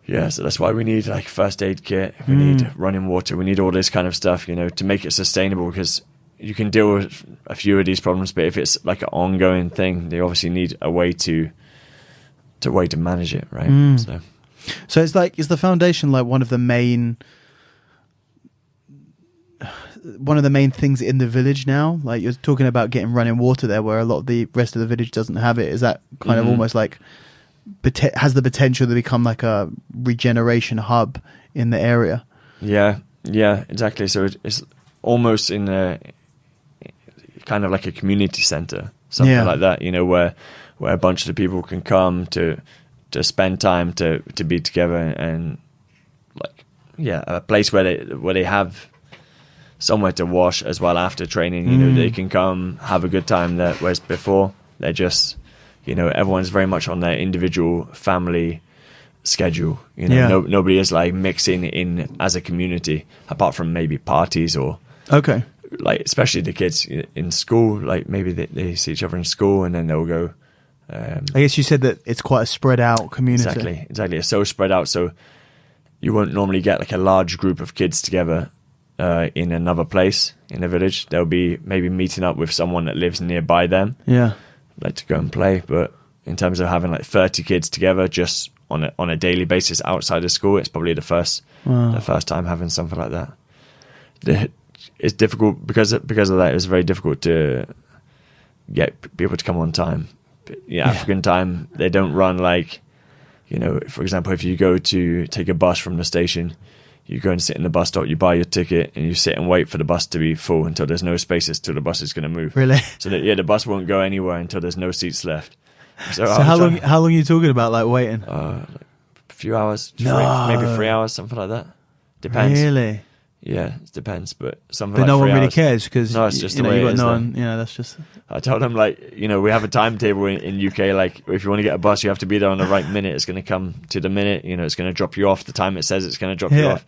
Yeah, so that's why we need like first aid kit, we need running water, we need all this kind of stuff, to make it sustainable, because you can deal with a few of these problems, but if it's like an ongoing thing, they obviously need a way to manage it, right? So it's like, is the foundation like one of the main things in the village now? Like you're talking about getting running water there, where a lot of the rest of the village doesn't have it. Is that kind of almost like has the potential to become like a regeneration hub in the area? Yeah, exactly. So it's almost in a kind of like a community center, something like that, where a bunch of the people can come to spend time to be together, and like a place where they have somewhere to wash as well after training. They can come have a good time there, whereas before they're just everyone's very much on their individual family schedule. Nobody is like mixing in as a community, apart from maybe parties or like especially the kids in school. Like maybe they see each other in school and then they'll go. I guess you said that it's quite a spread out community. Exactly. It's so spread out, so you won't normally get like a large group of kids together in another place in the village. They'll be maybe meeting up with someone that lives nearby them. Like to go and play. But in terms of having like 30 kids together just on a daily basis outside of school, it's probably the first time having something like that. It's difficult because of that. It's very difficult to get people to come on time. African time, they don't run like, for example, if you go to take a bus from the station, you go and sit in the bus stop, you buy your ticket, and you sit and wait for the bus to be full until there's no spaces, till the bus is going to move. Really? So that the bus won't go anywhere until there's no seats left. So how long are you talking about, like waiting? Like a few hours, maybe 3 hours, something like that. Depends. Really? Yeah, it depends, but something. But like no one really hours. cares because no, it's just the way it is. That's just. I tell them we have a timetable in UK. Like if you want to get a bus, you have to be there on the right minute. It's going to come to the minute. It's going to drop you off the time it says it's going to drop you off.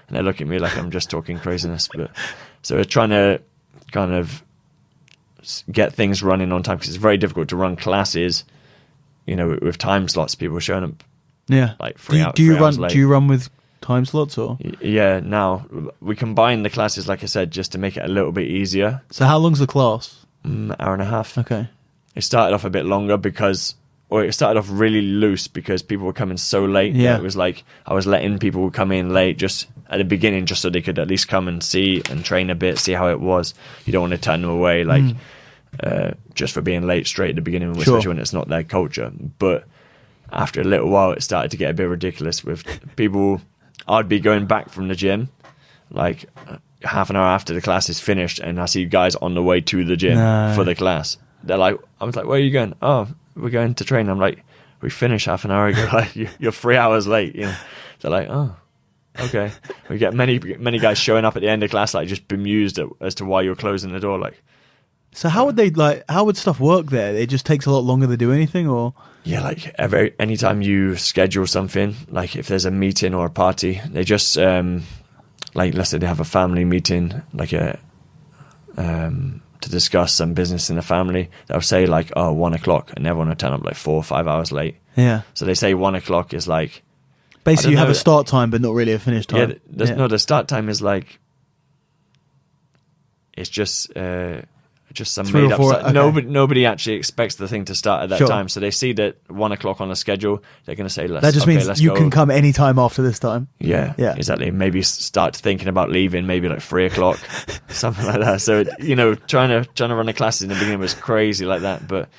And they look at me like I'm just talking craziness. But so we're trying to kind of get things running on time, because it's very difficult to run classes, with time slots. People showing up. Yeah. Like 3 hours. Do you run with time slots or? Yeah. Now we combine the classes, like I said, just to make it a little bit easier. So how long's the class? Hour and a half. Okay. It started off a bit longer it started off really loose because people were coming so late. Yeah. It was like I was letting people come in late just at the beginning, just so they could at least come and see and train a bit, see how it was. You don't want to turn them away just for being late straight at the beginning, especially when it's not their culture. But after a little while, it started to get a bit ridiculous with people. I'd be going back from the gym like half an hour after the class is finished, and I see guys on the way to the gym for the class. They're like, I was like, where are you going? Oh, we're going to train. I'm like, we finished half an hour ago. Like, you're 3 hours late. You know, they're like, oh, okay. We get many guys showing up at the end of class, like just bemused as to why you're closing the door. Like, so how would stuff work there? It just takes a lot longer to do anything, or? Yeah, like anytime you schedule something, like if there's a meeting or a party, they just like, let's say they have a family meeting, like to discuss some business in the family. They'll say like, oh, 1 o'clock, and everyone will turn up like 4 or 5 hours late. Yeah. So they say 1 o'clock is like, basically you have a start time, but not really a finish time. No, the start time is like, it's just some 3 made or up 4, stuff. okay. Nobody actually expects the thing to start at that time. So they see that 1 o'clock on the schedule, they're going to say, that just means you can come any time after this time. Yeah, exactly. Maybe start thinking about leaving, maybe like 3 o'clock, something like that. So, you know, trying to run a class in the beginning was crazy like that. But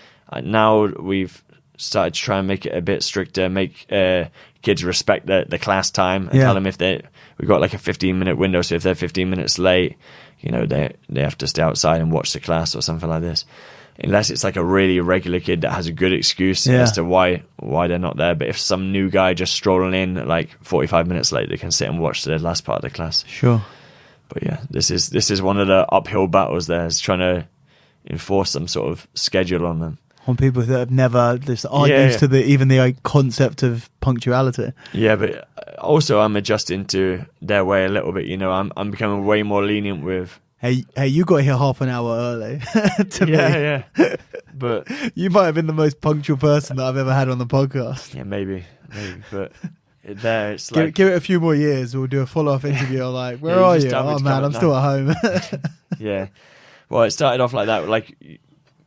now we've started to try and make it a bit stricter, make kids respect the class time, and tell them if we've got like a 15-minute window. So if they're 15 minutes late, you know, they have to stay outside and watch the class or something like this. Unless it's like a really irregular kid that has a good excuse as to why they're not there. But if some new guy just strolling in like 45 minutes late, they can sit and watch the last part of the class. Sure. But yeah, this is one of the uphill battles there, is trying to enforce some sort of schedule on them. On people that have never just aren't used to even the concept of punctuality. Yeah, but also I'm adjusting to their way a little bit. You know, I'm becoming way more lenient with. Hey, you got here half an hour early. To me. Yeah. But you might have been the most punctual person that I've ever had on the podcast. Yeah, maybe. But there, it's like, give it a few more years. We'll do a follow-up interview. Like, where are you? Oh man, I'm still at home. Yeah. Well, it started off like that, like.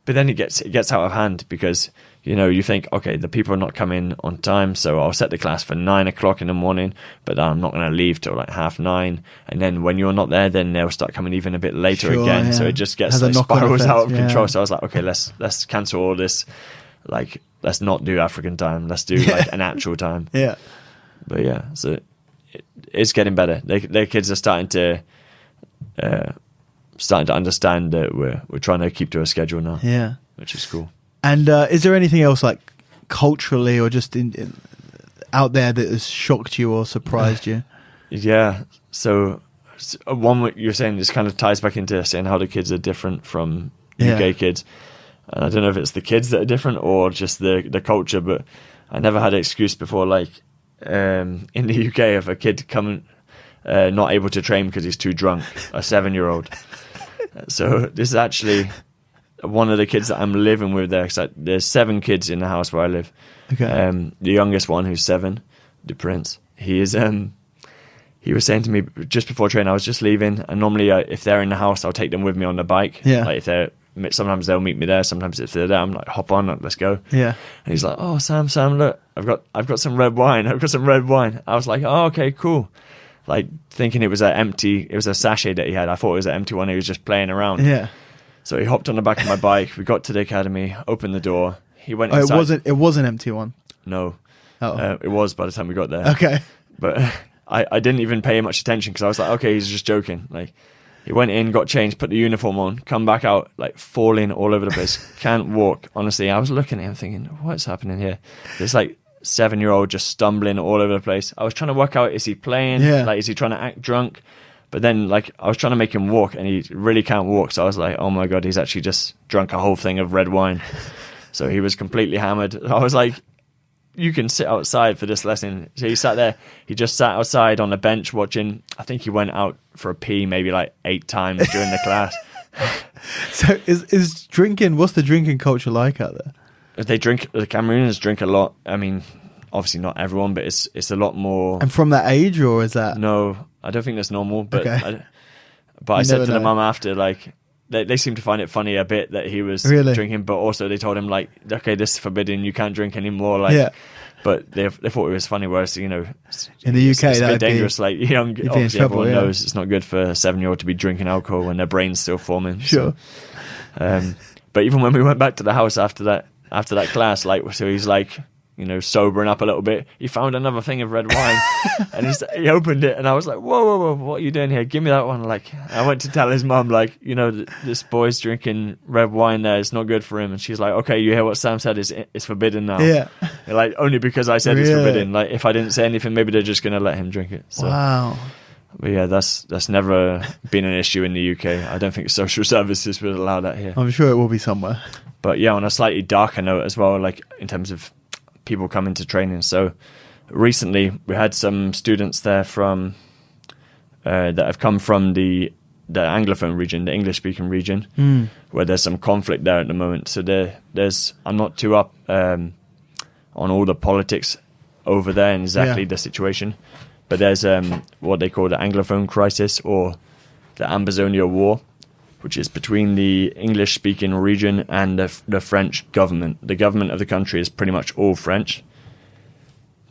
But then it gets out of hand, because, you know, you think, okay, the people are not coming on time, so I'll set the class for 9 o'clock in the morning, but I'm not going to leave till like 9:30. And then when you're not there, then they'll start coming even a bit later again. Yeah. So it just gets like, spirals out of control. So I was like, okay, let's cancel all this. Like, let's not do African time. Let's do like an actual time. Yeah. But yeah, so it's getting better. Their kids are starting to understand that we're trying to keep to a schedule now. Yeah, which is cool. And is there anything else, like culturally or just in out there, that has shocked you or surprised you? Yeah. So one, what you're saying, this kind of ties back into saying how the kids are different from UK kids. And I don't know if it's the kids that are different or just the culture, but I never had an excuse before, like in the UK, of a kid coming not able to train because he's too drunk, a 7-year-old. So this is actually one of the kids that I'm living with there. Cause there's 7 kids in the house where I live. Okay. The youngest one, who's 7, the prince, he is. He was saying to me just before training, I was just leaving, and normally if they're in the house, I'll take them with me on the bike. Yeah. Like sometimes they'll meet me there. Sometimes if they're there, I'm like, hop on, let's go. Yeah. And he's like, oh, Sam, look, I've got some red wine. I've got some red wine. I was like, oh, okay, cool. Like thinking it was a sachet that he had. I thought it was an empty one. He was just playing around. Yeah. So he hopped on the back of my bike. We got to the academy, opened the door. He went inside. It was an empty one. No. Oh. It was by the time we got there. Okay. But I didn't even pay much attention because I was like, okay, he's just joking. Like, he went in, got changed, put the uniform on, come back out, like falling all over the place. Can't walk. Honestly, I was looking at him thinking, what's happening here? This like 7-year-old just stumbling all over the place. I was trying to work out, is he playing? Yeah. Like, is he trying to act drunk? But then, like, I was trying to make him walk, and he really can't walk. So I was like, oh my God, he's actually just drunk a whole thing of red wine. So he was completely hammered. I was like, you can sit outside for this lesson. So he sat there. He just sat outside on a bench watching. I think he went out for a pee maybe like 8 times during the class. So is drinking, what's the drinking culture like out there? They drink, the Cameroonians drink a lot. I mean, obviously not everyone, but it's a lot more. And from that age, or is that? No, I don't think that's normal. But okay. I said to the mum after, like, they seem to find it funny a bit that he was drinking, but also they told him, like, okay, this is forbidden, you can't drink anymore. Like, yeah. But they thought it was funny, whereas, you know, in the UK, it's a bit dangerous. Like, obviously trouble, everyone knows it's not good for a 7-year-old to be drinking alcohol when their brain's still forming. Sure. So, but even when we went back to the house after that class, like, so he's like, sobering up a little bit, he found another thing of red wine and he opened it, and I was like, whoa, what are you doing here? Give me that one. Like, I went to tell his mum, like, this boy's drinking red wine there, it's not good for him. And she's like, okay, you hear what Sam said, it's forbidden now. Yeah. Like, only because I said it's forbidden. Like, if I didn't say anything, maybe they're just going to let him drink it. So, wow. But yeah, that's never been an issue in the UK. I don't think social services would allow that here. I'm sure it will be somewhere. But yeah, on a slightly darker note as well, like in terms of people coming to training. So recently we had some students there from that have come from the Anglophone region, the English-speaking region, where there's some conflict there at the moment. So there's I'm not too up on all the politics over there and exactly the situation, but there's what they call the Anglophone crisis, or the Ambazonia War, which is between the English-speaking region and the French government. The government of the country is pretty much all French,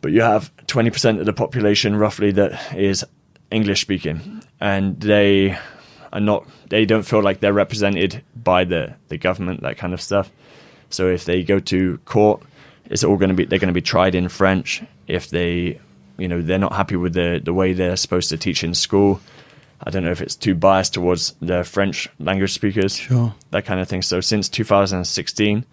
but you have 20% of the population roughly that is English-speaking, and they don't feel like they're represented by the government, that kind of stuff. So if they go to court, they're going to be tried in French. If they're not happy with the way they're supposed to teach in school, I don't know if it's too biased towards the French language speakers, sure, that kind of thing. So since 2016,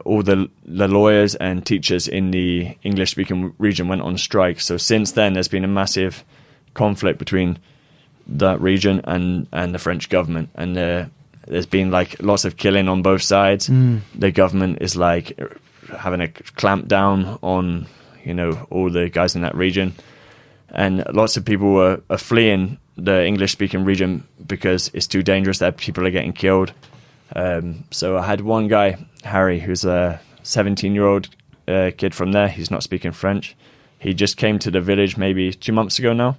all the lawyers and teachers in the English-speaking region went on strike. So since then, there's been a massive conflict between that region and the French government, and there's been like lots of killing on both sides. The government is like having a clamp down on all the guys in that region. And lots of people are fleeing the English-speaking region because it's too dangerous there. People are getting killed. So I had one guy, Harry, who's a 17-year-old kid from there. He's not speaking French. He just came to the village maybe 2 months ago now.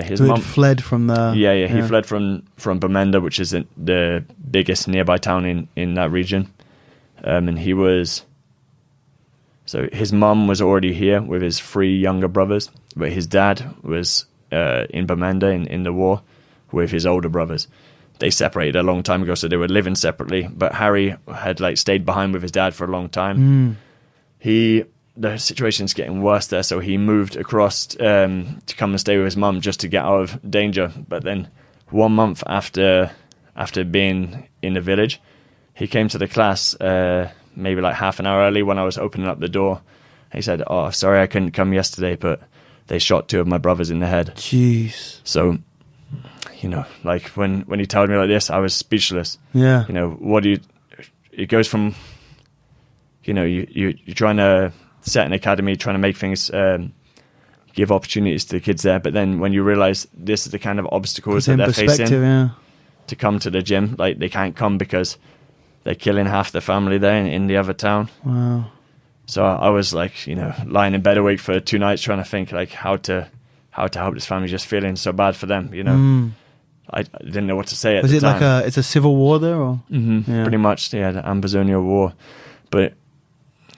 His mum fled from the... Yeah. He fled from Bamenda, which is the biggest nearby town in that region. And he was... So his mum was already here with his 3 younger brothers, but his dad was in Bamenda in the war with his older brothers. They separated a long time ago, so they were living separately. But Harry had stayed behind with his dad for a long time. The situation's getting worse there, so he moved across to come and stay with his mum just to get out of danger. But then 1 month after being in the village, he came to the class maybe like half an hour early when I was opening up the door. He said, "Oh, sorry I couldn't come yesterday, but they shot 2 of my brothers in the head." Jeez. So, like when he told me like this, I was speechless. Yeah. It goes from, you're trying to set an academy, trying to make things, give opportunities to the kids there, but then when you realize this is the kind of obstacles that they're facing to come to the gym, like they can't come because they're killing half the family there in the other town. Wow. So I was like, lying in bed awake for 2 nights trying to think like how to help this family, just feeling so bad for them, I didn't know what to say at the time. Was it it's a civil war there, or? Mm-hmm. Yeah. Pretty much, the Ambazonia War. But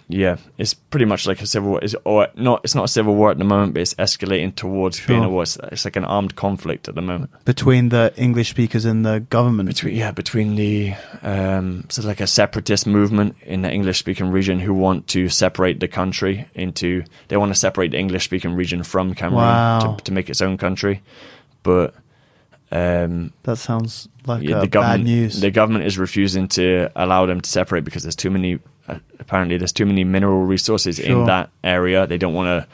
yeah, it's pretty much like a civil war. It's not a civil war at the moment, but it's escalating towards being a war. It's like an armed conflict at the moment. Between the English speakers and the government? Between the... so like a separatist movement in the English-speaking region who want to separate the country into... They want to separate the English-speaking region from Cameroon to make its own country. But... that sounds like bad news. The government is refusing to allow them to separate because there's too many... apparently there's too many mineral resources in that area. They don't want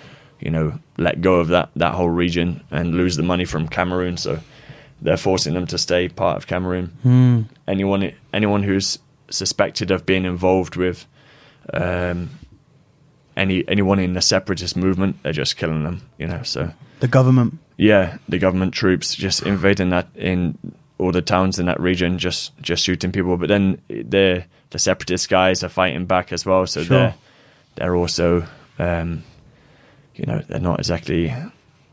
to, let go of that whole region and lose the money from Cameroon. So they're forcing them to stay part of Cameroon. Anyone who's suspected of being involved with anyone in the separatist movement, they're just killing them. So the government. Yeah, the government troops just invading that in all the towns in that region, just shooting people. But then the separatist guys are fighting back as well. So they're also, they're not exactly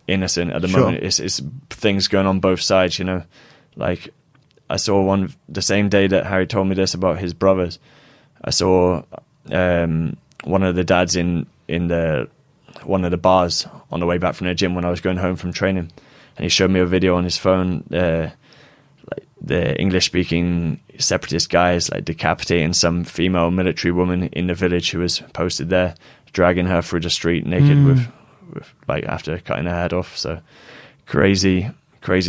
innocent at the moment. It's things going on both sides. Like I saw one the same day that Harry told me this about his brothers. I saw one of the dads in one of the bars on the way back from the gym when I was going home from training, and he showed me a video on his phone. The English-speaking separatist guys like decapitating some female military woman in the village who was posted there, dragging her through the street naked with like after cutting her head off. So crazy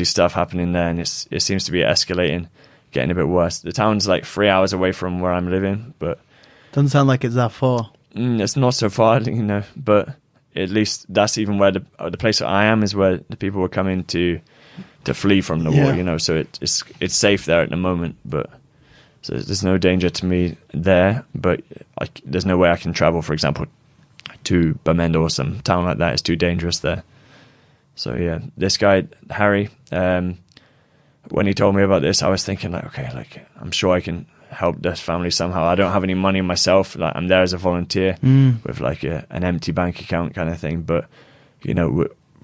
stuff happening there, and it seems to be escalating, getting a bit worse. The town's like 3 hours away from where I'm living, but doesn't sound like it's that far. It's not so far, but at least that's even where the place that I am is where the people were coming to flee from the war, so it's safe there at the moment, but so there's no danger to me there, but there's no way I can travel, for example, to Bamenda or some town like that. It's too dangerous there. So yeah, this guy, Harry, when he told me about this, I was thinking like, okay, like I'm sure I can help this family somehow. I don't have any money myself. Like I'm there as a volunteer with like an empty bank account kind of thing, but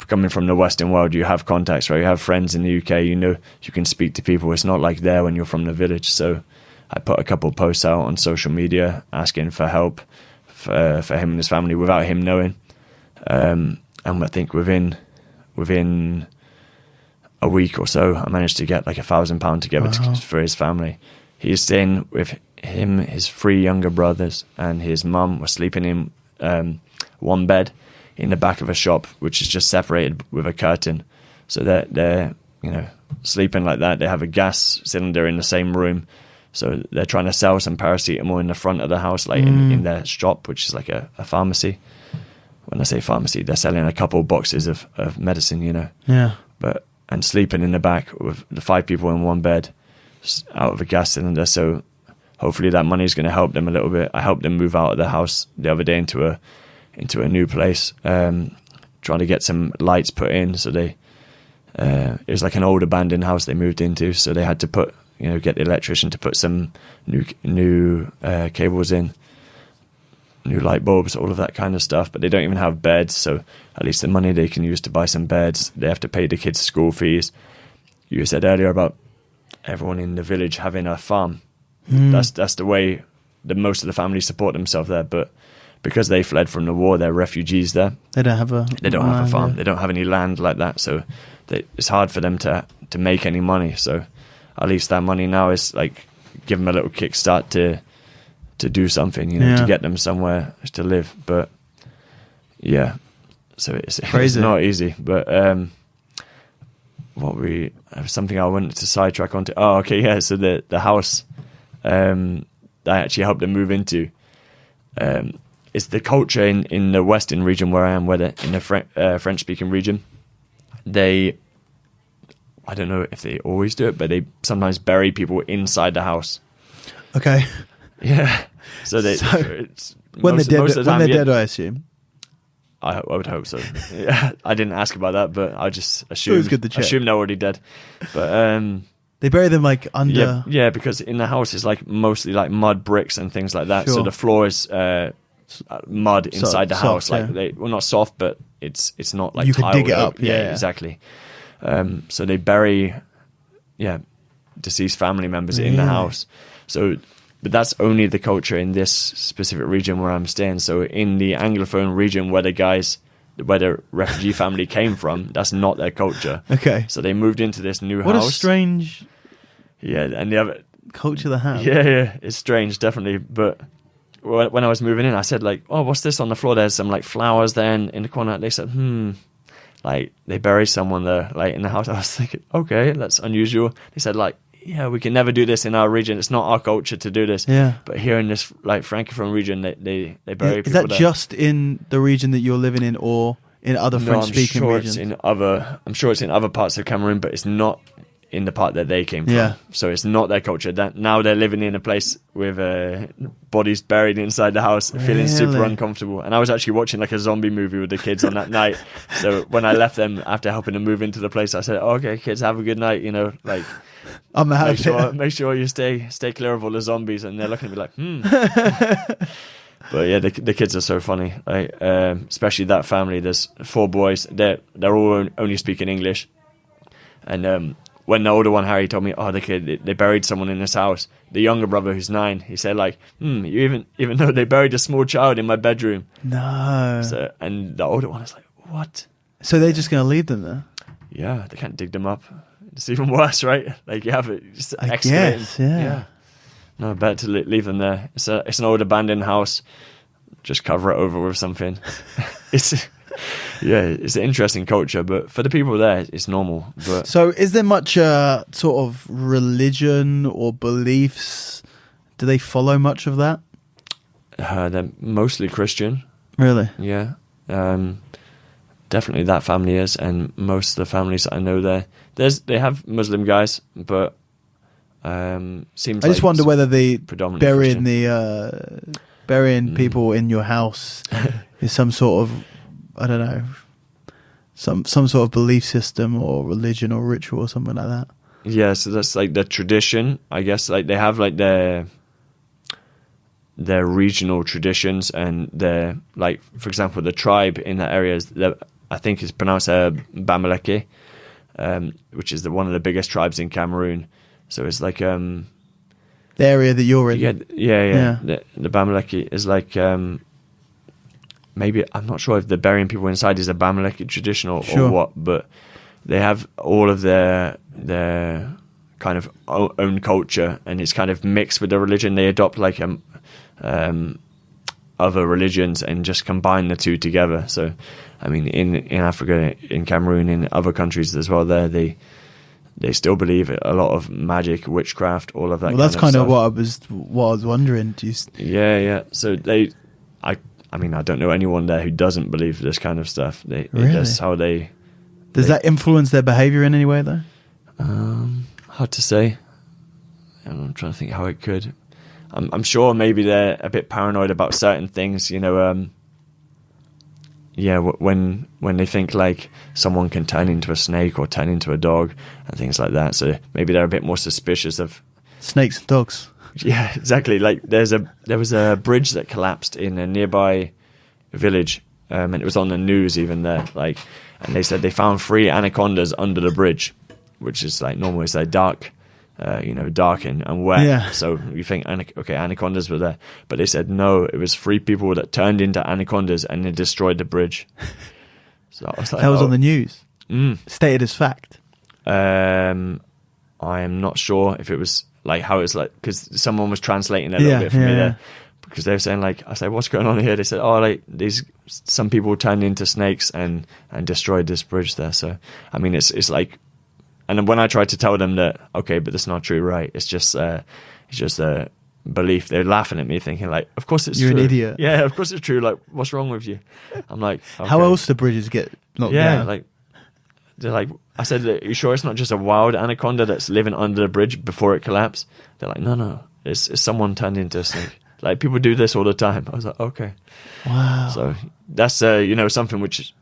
coming from the Western world, you have contacts, right? You have friends in the UK, you can speak to people. It's not like there when you're from the village. So I put a couple of posts out on social media asking for help for him and his family without him knowing. And I think within a week or so, I managed to get like £1,000 together for his family. He's staying with him, his 3 younger brothers, and his mum was sleeping in one bed in the back of a shop, which is just separated with a curtain. So they're sleeping like that. They have a gas cylinder in the same room. So they're trying to sell some paracetamol in the front of the house, like in their shop, which is like a pharmacy. When I say pharmacy, they're selling a couple boxes of medicine, Yeah. And sleeping in the back with the 5 people in one bed out of a gas cylinder. So hopefully that money is going to help them a little bit. I helped them move out of the house the other day into a new place, trying to get some lights put in. So it was like an old abandoned house they moved into. So they had to get the electrician to put some new cables in, new light bulbs, all of that kind of stuff. But they don't even have beds. So at least the money they can use to buy some beds, they have to pay the kids' school fees. You said earlier about everyone in the village having a farm. That's the way that most of the families support themselves there. But because they fled from the war, they're refugees there. They don't have a farm. Yeah. They don't have any land like that. So it's hard for them to make any money. So at least that money now is like give them a little kickstart to do something, to get them somewhere to live. But yeah, so it's not easy. But something I wanted to sidetrack onto. Oh, okay, yeah. So the house I actually helped them move into. It's the culture in the Western region where I am, in the French-speaking region. I don't know if they always do it, but they sometimes bury people inside the house. Okay. Yeah. So when they're dead, I assume. I would hope so. Yeah, I didn't ask about that, but I just assumed they're already dead. But they bury them like under. Yeah, because in the house is like mostly like mud bricks and things like that. Sure. So the floor is mud inside the house. Soft, like not soft, but it's not like you can dig it up. up. Yeah, exactly. So they bury deceased family members in the house. So. But that's only the culture in this specific region where I'm staying. So in the Anglophone region where the refugee family came from, that's not their culture. Okay. So they moved into this new house. What a strange and the other culture they have. Yeah, it's strange, definitely. But when I was moving in, I said like, oh, what's this on the floor? There's some like flowers there in the corner. They said, like they buried someone there, like in the house. I was thinking, okay, that's unusual. They said like, yeah, we can never do this in our region. It's not our culture to do this. Yeah. But here in this like Francophone region, they bury people. Is that there. just in the region that you're living in, or in other French-speaking regions? I'm sure it's in other parts of Cameroon, but it's not in the part that they came from. Yeah. So it's not their culture. Now they're living in a place with bodies buried inside the house, feeling super uncomfortable. And I was actually watching like a zombie movie with the kids on that night. So when I left them after helping them move into the place, I said, okay, kids, have a good night. Like. I'm out. Make sure you stay clear of all the zombies. And they're looking at me like, But yeah, the kids are so funny. Especially that family. There's 4 boys. They're all only speaking English. And when the older one, Harry, told me, they buried someone in this house. The younger brother, who's 9, he said like, you even though they buried a small child in my bedroom. No. So, and the older one is like, what? So they're just going to leave them there? Yeah, they can't dig them up. it's even worse, right? Like you have it just excavating. Guess, yeah. No, better to leave them there. It's an old abandoned house. Just cover it over with something. It's an interesting culture, but for the people there, it's normal. But so, is there much sort of religion or beliefs? Do they follow much of that? They're mostly Christian. Really? Yeah. Definitely that family is, and most of the families that I know they have Muslim guys, but seems. I just wonder whether the burying burying people in your house is some sort of, I don't know, some sort of belief system or religion or ritual or something like that. Yeah, so that's like the tradition, I guess. Like they have like their regional traditions, and their, like, for example, the tribe in that area is, I think it's pronounced Bamileke, which is one of the biggest tribes in Cameroon. So it's like the area that you're in. Yeah. The Bamileke is like maybe, I'm not sure if the burying people inside is a Bamileke tradition or what, but they have all of their kind of own culture, and it's kind of mixed with the religion. They adopt like other religions and just combine the two together. So, I mean, in Africa, in Cameroon, in other countries as well, they still believe a lot of magic, witchcraft, all of that. Well, that's kind of stuff. what I was wondering. Yeah. So I mean, I don't know anyone there who doesn't believe this kind of stuff. Really? That's how they. Does that influence their behavior in any way, though? Hard to say. I'm trying to think how it could. I'm sure maybe they're a bit paranoid about certain things, you know. When they think like someone can turn into a snake or turn into a dog and things like that, so maybe they're a bit more suspicious of snakes and dogs. Yeah, exactly. Like there was a bridge that collapsed in a nearby village, and it was on the news even there. Like, and they said they found 3 anacondas under the bridge, which is like normal. It's like dark. Dark and wet. Yeah. So you think, okay, anacondas were there. But they said, no, it was 3 people that turned into anacondas and they destroyed the bridge. So I was like, that was on the news. Stated as fact. I am not sure if it was like how it's like, because someone was translating a little bit for me there. Because they were saying, like, I said, what's going on here? They said, like some people turned into snakes and destroyed this bridge there. So, I mean, it's like, and when I tried to tell them that, okay, but that's not true, right? It's just a belief. They're laughing at me, thinking like, of course it's true. You're an idiot. Yeah, of course it's true. Like, what's wrong with you? I'm like, okay. How else do bridges get knocked down? Like, they're like, I said, are you sure it's not just a wild anaconda that's living under the bridge before it collapsed? They're like, no, it's someone turned into a snake. Like, people do this all the time. I was like, okay. Wow. So that's something which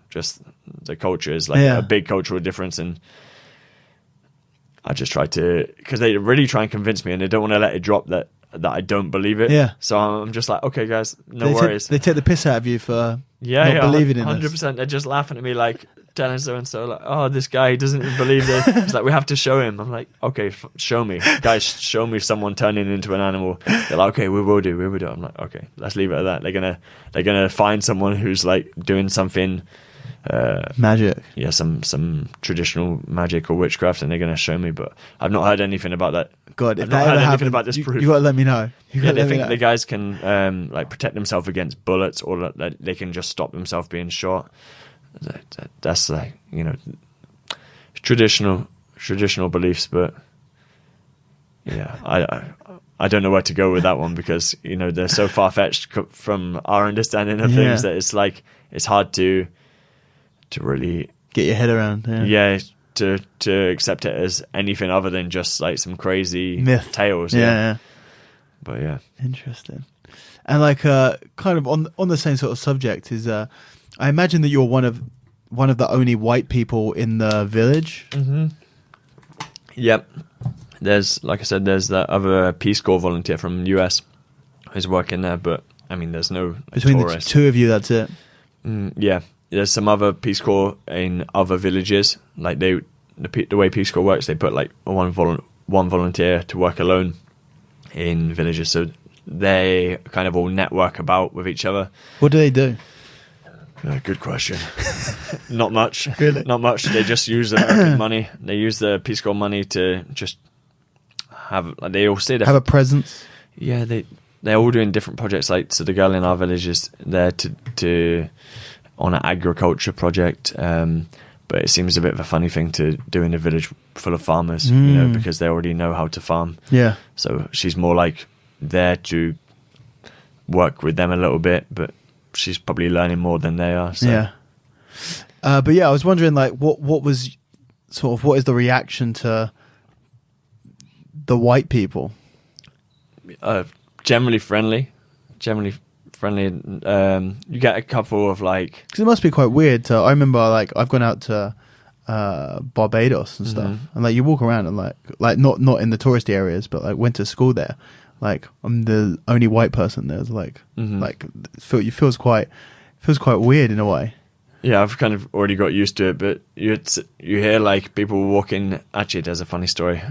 just the culture is like a big cultural difference, and I just try to, because they really try and convince me, and they don't want to let it drop that I don't believe it. Yeah. So I'm just like, okay, guys, no worries. They take the piss out of you for not believing in 100%. 100%. They're just laughing at me, like telling so and so, like, oh, this guy doesn't even believe this. It's like, we have to show him. I'm like, okay, show me, guys, show me someone turning into an animal. They're like, okay, we will do. I'm like, okay, let's leave it at that. They're gonna find someone who's like doing something. Magic. Yeah, some traditional magic or witchcraft, and they're going to show me, but I've not heard anything about that. God, I've not heard anything about this proof. You got to let me know. They think the guys can like protect themselves against bullets, or that they can just stop themselves being shot. That's like, traditional beliefs, but yeah, I don't know where to go with that one, because they're so far fetched from our understanding of things that it's like it's hard to really get your head around. To accept it as anything other than just like some crazy myth tales. Yeah. But yeah, interesting. And like kind of on the same sort of subject is I imagine that you're one of the only white people in the village. Mm-hmm. Yep. There's, like I said, there's that other Peace Corps volunteer from the US who's working there, but I mean, there's no between tourists. The two of you, that's it. Yeah. There's some other Peace Corps in other villages. Like the way Peace Corps works, they put like one volunteer to work alone in villages, so they kind of all network about with each other. What do they do? Good question. Not much. Really? Not much. They just use American money. They use the Peace Corps money to just have. Like, they all stay there. Have a presence. Yeah, they're all doing different projects. Like, so the girl in our village is there to on an agriculture project. But it seems a bit of a funny thing to do in a village full of farmers, because they already know how to farm. Yeah. So she's more like there to work with them a little bit, but she's probably learning more than they are. So. Yeah. But yeah, I was wondering, like, what was sort of, what is the reaction to the white people? Generally friendly. You get a couple of like, because it must be quite weird to, I remember, like, I've gone out to Barbados and stuff, and like you walk around and like not in the touristy areas, but like went to school there, like I'm the only white person there. It's like it feels quite weird in a way. Yeah, I've kind of already got used to it, but you hear like people walking. Actually, there's a funny story.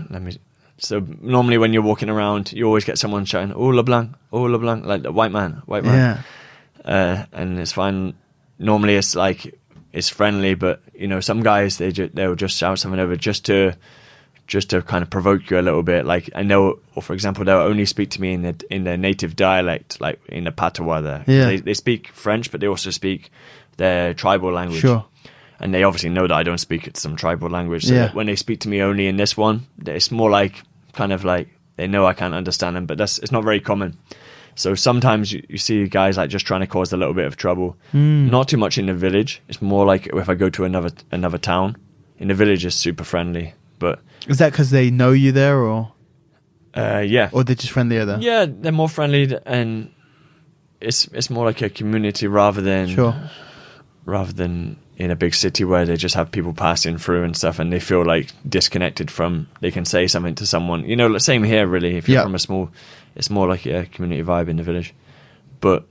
So normally when you're walking around, you always get someone shouting, "Oh, LeBlanc, like the white man." Yeah. And it's fine. Normally it's like, it's friendly, but some guys, they'll just shout something over just to kind of provoke you a little bit. Like, I know, or for example, they'll only speak to me in their native dialect, like in the patois there. Yeah. They speak French, but they also speak their tribal language. Sure. And they obviously know that I don't speak some tribal language. So that when they speak to me only in this one, it's more like, kind of like, they know I can't understand them, but it's not very common. So sometimes you see guys like just trying to cause a little bit of trouble. Not too much in the village. It's more like if I go to another town. In the village, it's super friendly. But is that because they know you there, or yeah, or they're just friendlier there? Yeah, they're more friendly, and it's more like a community rather than in a big city where they just have people passing through and stuff, and they feel like disconnected from. They can say something to someone. Same here really. If you're from a small, it's more like a community vibe in the village. But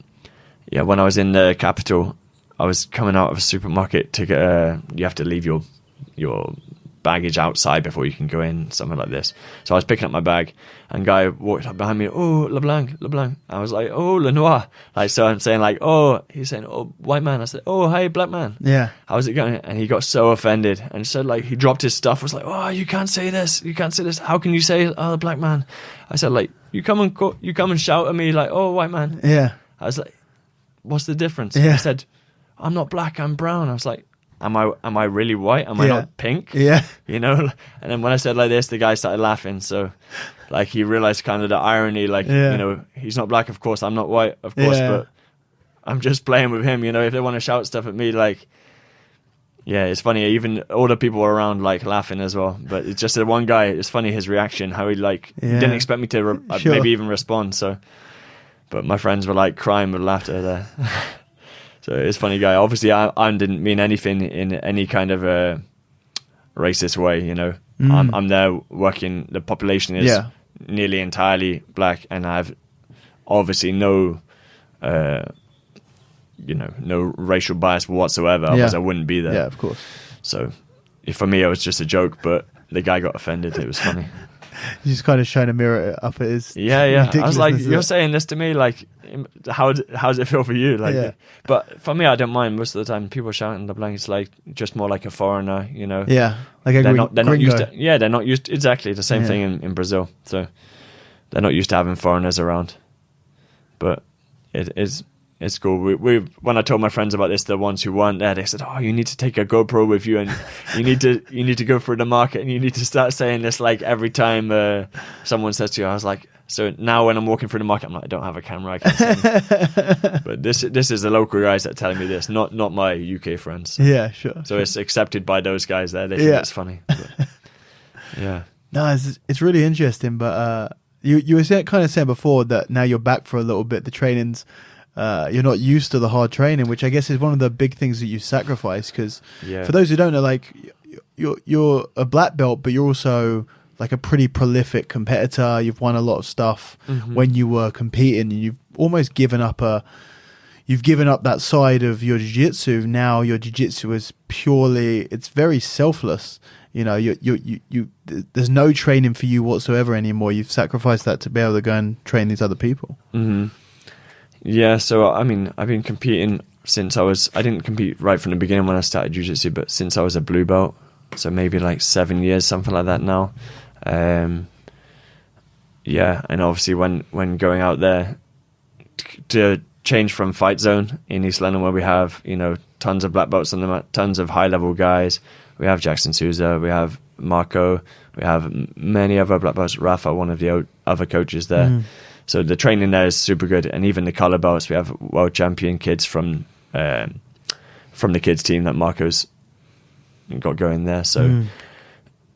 yeah, when I was in the capital, I was coming out of a supermarket to get. You have to leave your baggage outside before you can go in, something like this. So I was picking up my bag, and guy walked up behind me. "Oh, LeBlanc." I was like, "Oh, Lenoir." Like, so I'm saying like, "Oh," he's saying, "Oh, white man." I said, "Oh, hey, black man." Yeah. How's it going? And he got so offended and said, like, he dropped his stuff. Was like, "Oh, you can't say this. You can't say this. How can you say, oh, black man?" I said, like, you come and shout at me like, "Oh, white man." Yeah. I was like, "What's the difference?" Yeah. He said, "I'm not black. I'm brown." I was like, Am I really white? Am I not pink? Yeah. And then when I said like this, the guy started laughing. So like he realized kind of the irony, like, he's not black, of course, I'm not white, of course, but I'm just playing with him, if they want to shout stuff at me, like, yeah, it's funny. Even older people were around like laughing as well. But it's just that one guy, it's funny his reaction, how he like, he didn't expect me to maybe even respond. So, but my friends were like crying with laughter there. So it's a funny guy. Obviously, I didn't mean anything in any kind of a racist way, I'm there working. The population is nearly entirely black, and I have obviously no racial bias whatsoever. Otherwise, I wouldn't be there. Yeah, of course. So for me, it was just a joke, but the guy got offended. It was funny. He's just kind of trying to mirror it up at his. Yeah. I was like, you're saying this to me, like, how does it feel for you? Like, but for me, I don't mind. Most of the time, people shouting LeBlanc, it's like just more like a foreigner, Yeah, like a they're not used to. Yeah, they're not used. Exactly the same thing in Brazil. So they're not used to having foreigners around. But it's cool. We when I told my friends about this, the ones who weren't there, they said, "Oh, you need to take a GoPro with you, and you need to go through the market, and you need to start saying this like every time someone says to you." I was like, so now when I'm walking through the market, I'm like, I don't have a camera, I can't say. But this is the local guys that are telling me this, not my UK friends. Yeah, sure. So it's accepted by those guys there. They think it's funny. But, yeah. No, it's really interesting. But you were kind of saying before that now you're back for a little bit. The training's. You're not used to the hard training, which I guess is one of the big things that you sacrifice. Because for those who don't know, like you're a black belt, but you're also like a pretty prolific competitor. You've won a lot of stuff when you were competing. You've almost given up that side of your jiu-jitsu. Now your jiu-jitsu is it's very selfless. There's no training for you whatsoever anymore. You've sacrificed that to be able to go and train these other people. Yeah, so I mean, I've been competing I didn't compete right from the beginning when I started jiu-jitsu, but since I was a blue belt, so maybe like 7 years, something like that now. Yeah, and obviously when going out there to change from Fight Zone in East London, where we have, you know, tons of black belts on the mat, tons of high-level guys. We have Jackson Souza, we have Marco, we have many other black belts, Rafa, one of the other coaches there. So the training there is super good, and even the color belts, we have world champion kids from the kids team that Marco's got going there. So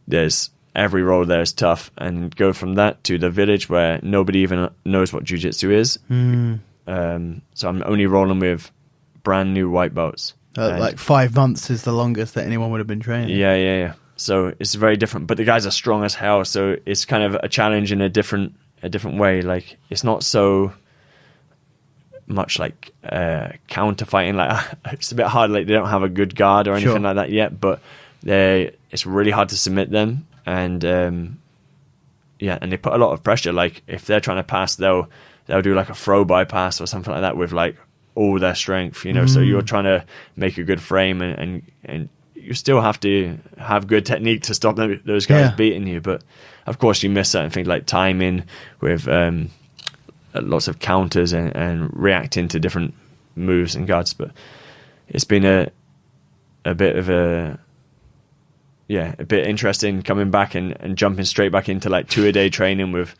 there's every role there is tough, and go from that to the village where nobody even knows what jiu-jitsu is. So I'm only rolling with brand new white belts. Like 5 months is the longest that anyone would have been training. Yeah. So it's very different, but the guys are strong as hell. So it's kind of a challenge in a different way. Like, it's not so much like counter fighting. Like, it's a bit hard. Like, they don't have a good guard or anything like that yet, but it's really hard to submit them. And and they put a lot of pressure. Like, if they're trying to pass, they'll do like a throw bypass or something like that with like all their strength, you know. So you're trying to make a good frame, and you still have to have good technique to stop those guys beating you. But of course, you miss certain things like timing with lots of counters and reacting to different moves and guards. But it's been a bit of a bit interesting coming back and jumping straight back into like 2-a-day training with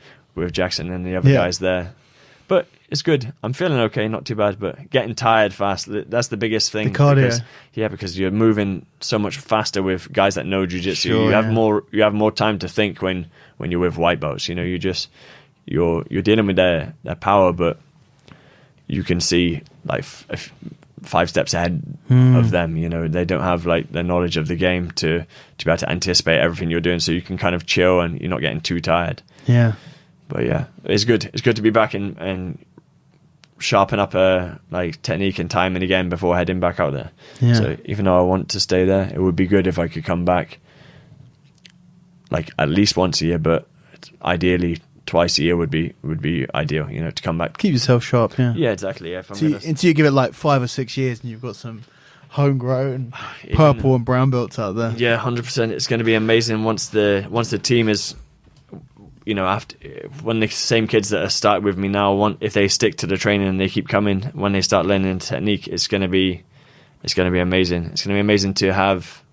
Jackson and the other guys there. But it's good. I'm feeling okay, not too bad, but getting tired fast, that's the biggest thing. The cardio. Because you're moving so much faster with guys that know jiu-jitsu. You have more time to think when you're with white belts. You know, you're dealing with their power, but you can see like 5 steps ahead of them. You know, they don't have like the knowledge of the game to be able to anticipate everything you're doing, so you can kind of chill and you're not getting too tired. Yeah. But yeah, it's good. It's good to be back and sharpen up like technique and timing again before heading back out there. Yeah. So even though I want to stay there, it would be good if I could come back like at least once a year, but ideally twice a year would be ideal, you know, to come back. Keep yourself sharp, yeah. Yeah, exactly. Yeah, until you give it like 5 or 6 years and you've got some homegrown purple and brown belts out there. Yeah, 100%. It's going to be amazing once the team is, you know, when the same kids that are started with me now, if they stick to the training and they keep coming, when they start learning technique, it's going to be amazing. It's going to be amazing to have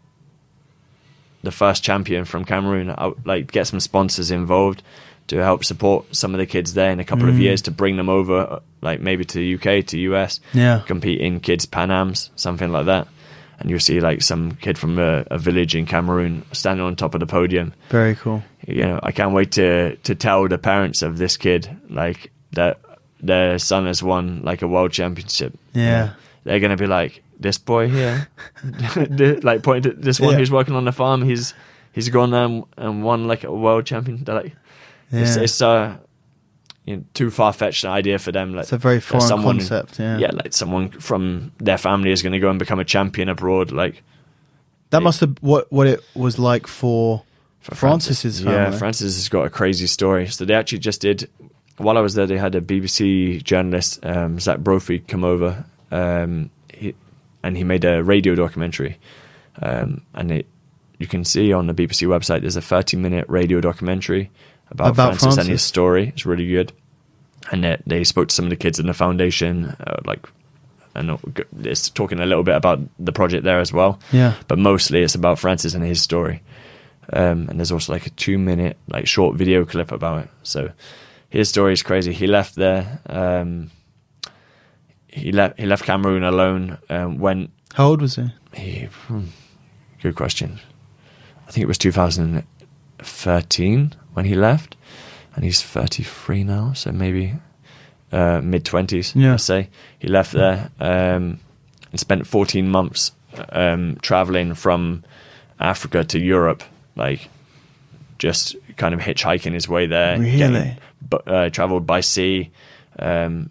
the first champion from Cameroon, like get some sponsors involved to help support some of the kids there in a couple of years, to bring them over, like maybe to the UK, to US, compete in kids Pan Ams, something like that. And you'll see like some kid from a village in Cameroon standing on top of the podium. Very cool. You know, I can't wait to tell the parents of this kid like that their son has won like a world championship. Yeah. You know, they're going to be like, this boy here, like pointing at this one who's working on the farm, he's gone there and won like a world champion. They're like, it's you know, too far-fetched an idea for them. Like, it's a very foreign concept. Yeah, like someone from their family is going to go and become a champion abroad. Like, that must have what it was like for Francis's family. Yeah, Francis has got a crazy story. So they actually just did, while I was there, they had a BBC journalist, Zach Brophy, come over, he made a radio documentary, and you can see on the BBC website there's a 30-minute radio documentary about Francis and his story. It's really good. And they spoke to some of the kids in the foundation, and it's talking a little bit about the project there as well. Yeah. But mostly it's about Francis and his story. And there's also like a 2-minute like short video clip about it. So his story is crazy. He left there. He left Cameroon alone. How old was he? Good question. I think it was 2013 when he left, and he's 33 now, so maybe mid-20s, let's say. He left there and spent 14 months traveling from Africa to Europe, like just kind of hitchhiking his way there. Really? Traveled by sea, overland,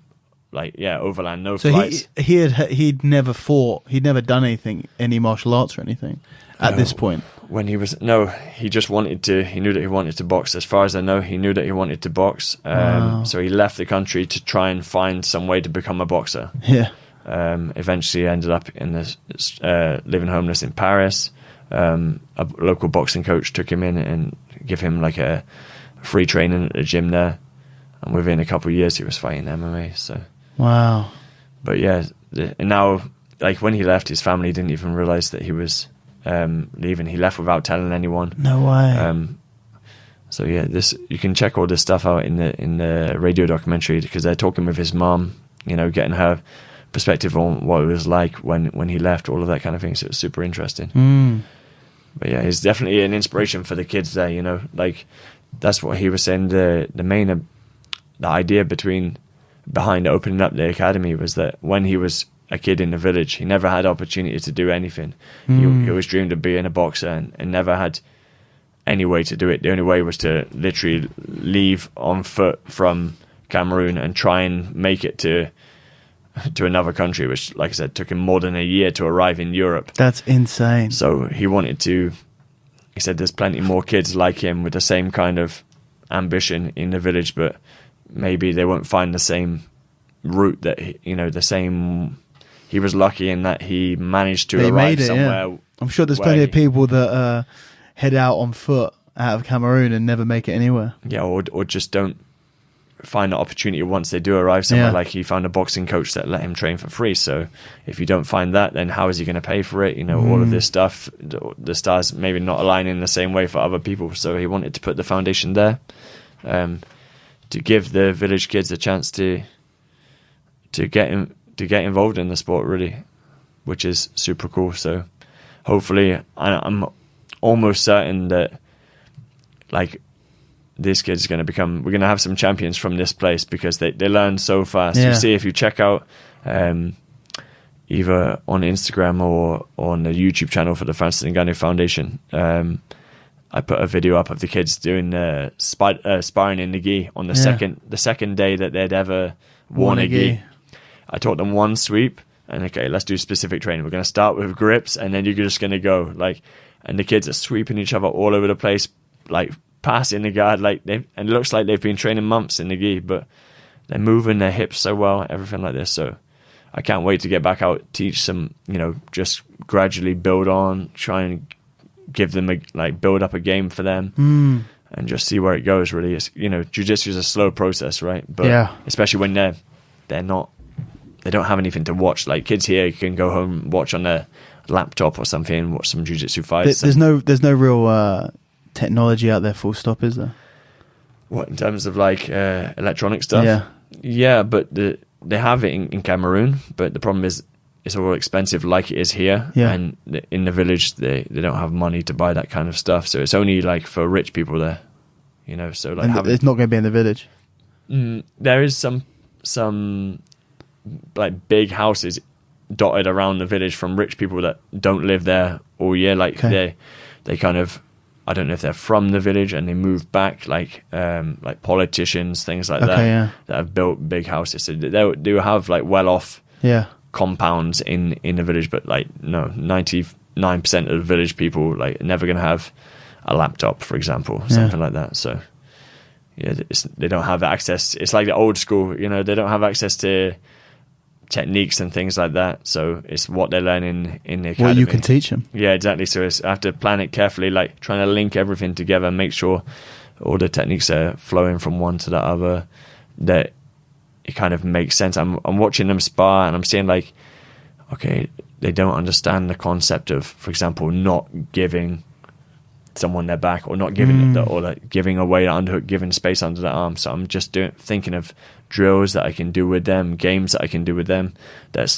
no flights. So he'd never fought, he'd never done any martial arts or anything at this point? He just wanted to, he knew that he wanted to box. As far as I know, he knew that he wanted to box. So he left the country to try and find some way to become a boxer. Yeah. Eventually ended up in this living homeless in Paris. A local boxing coach took him in and give him like a free training at the gym there, and within a couple of years he was fighting MMA. So wow. But yeah, and now, like, when he left, his family didn't even realize that he was leaving. He left without telling anyone. No way. So yeah, you can check all this stuff out in the radio documentary, because they're talking with his mom, getting her perspective on what it was like when he left, all of that kind of thing. So it was super interesting. But yeah, he's definitely an inspiration for the kids there. Like, that's what he was saying. The idea behind opening up the academy was that when he was a kid in the village, he never had opportunity to do anything. He always dreamed of being a boxer and never had any way to do it. The only way was to literally leave on foot from Cameroon and try and make it to another country, which, like I said, took him more than a year to arrive in Europe. That's insane. So he said there's plenty more kids like him with the same kind of ambition in the village, but maybe they won't find the same route that he was lucky in that he managed to arrive somewhere. Yeah. I'm sure there's plenty of people that head out on foot out of Cameroon and never make it anywhere. Yeah, or just don't find the opportunity once they do arrive somewhere. Yeah. Like, he found a boxing coach that let him train for free. So if you don't find that, then how is he going to pay for it? All of this stuff, the stars maybe not aligning the same way for other people. So he wanted to put the foundation there, to give the village kids a chance to get involved in the sport, really, which is super cool. So hopefully, I'm almost certain that, like, this kid's going to we're going to have some champions from this place, because they learn so fast. Yeah. You see, if you check out either on Instagram or on the YouTube channel for the Francis Ngannou Foundation, I put a video up of the kids doing sparring in the gi on the second day that they'd ever worn a gi. I taught them one sweep, and okay, let's do specific training. We're going to start with grips, and then you're just going to go and the kids are sweeping each other all over the place, like passing the guard, and it looks like they've been training months in the gi, but they're moving their hips so well, everything like this. So I can't wait to get back out, teach some, just gradually build on, try and give them build up a game for them, and just see where it goes. Really, it's, jiu-jitsu is a slow process, right? But especially when they don't have anything to watch. Like, kids here, you can go home and watch on their laptop or something and watch some jiu-jitsu fights. There's no real technology out there, full stop, is there? What, in terms of electronic stuff? Yeah, but they have it in Cameroon, but the problem is it's all expensive, like it is here. Yeah. And in the village, they don't have money to buy that kind of stuff, so it's only for rich people there. So it's not going to be in the village. There is some big houses dotted around the village from rich people that don't live there all year. They kind of, I don't know if they're from the village and they move back, like politicians, things like that have built big houses. So they do have well-off compounds in the village, but 99% of the village people are never going to have a laptop, for example, something like that. So yeah, they don't have access. It's like the old school, they don't have access to techniques and things like that. So it's what they learn in the academy. What you can teach them. Yeah, exactly. So I have to plan it carefully, trying to link everything together and make sure all the techniques are flowing from one to the other, that it kind of makes sense. I'm watching them spar and I'm seeing okay, they don't understand the concept of, for example, not giving someone their back, or not giving giving away the underhook, giving space under the arm. So I'm just thinking of drills that I can do with them, games that I can do with them, that's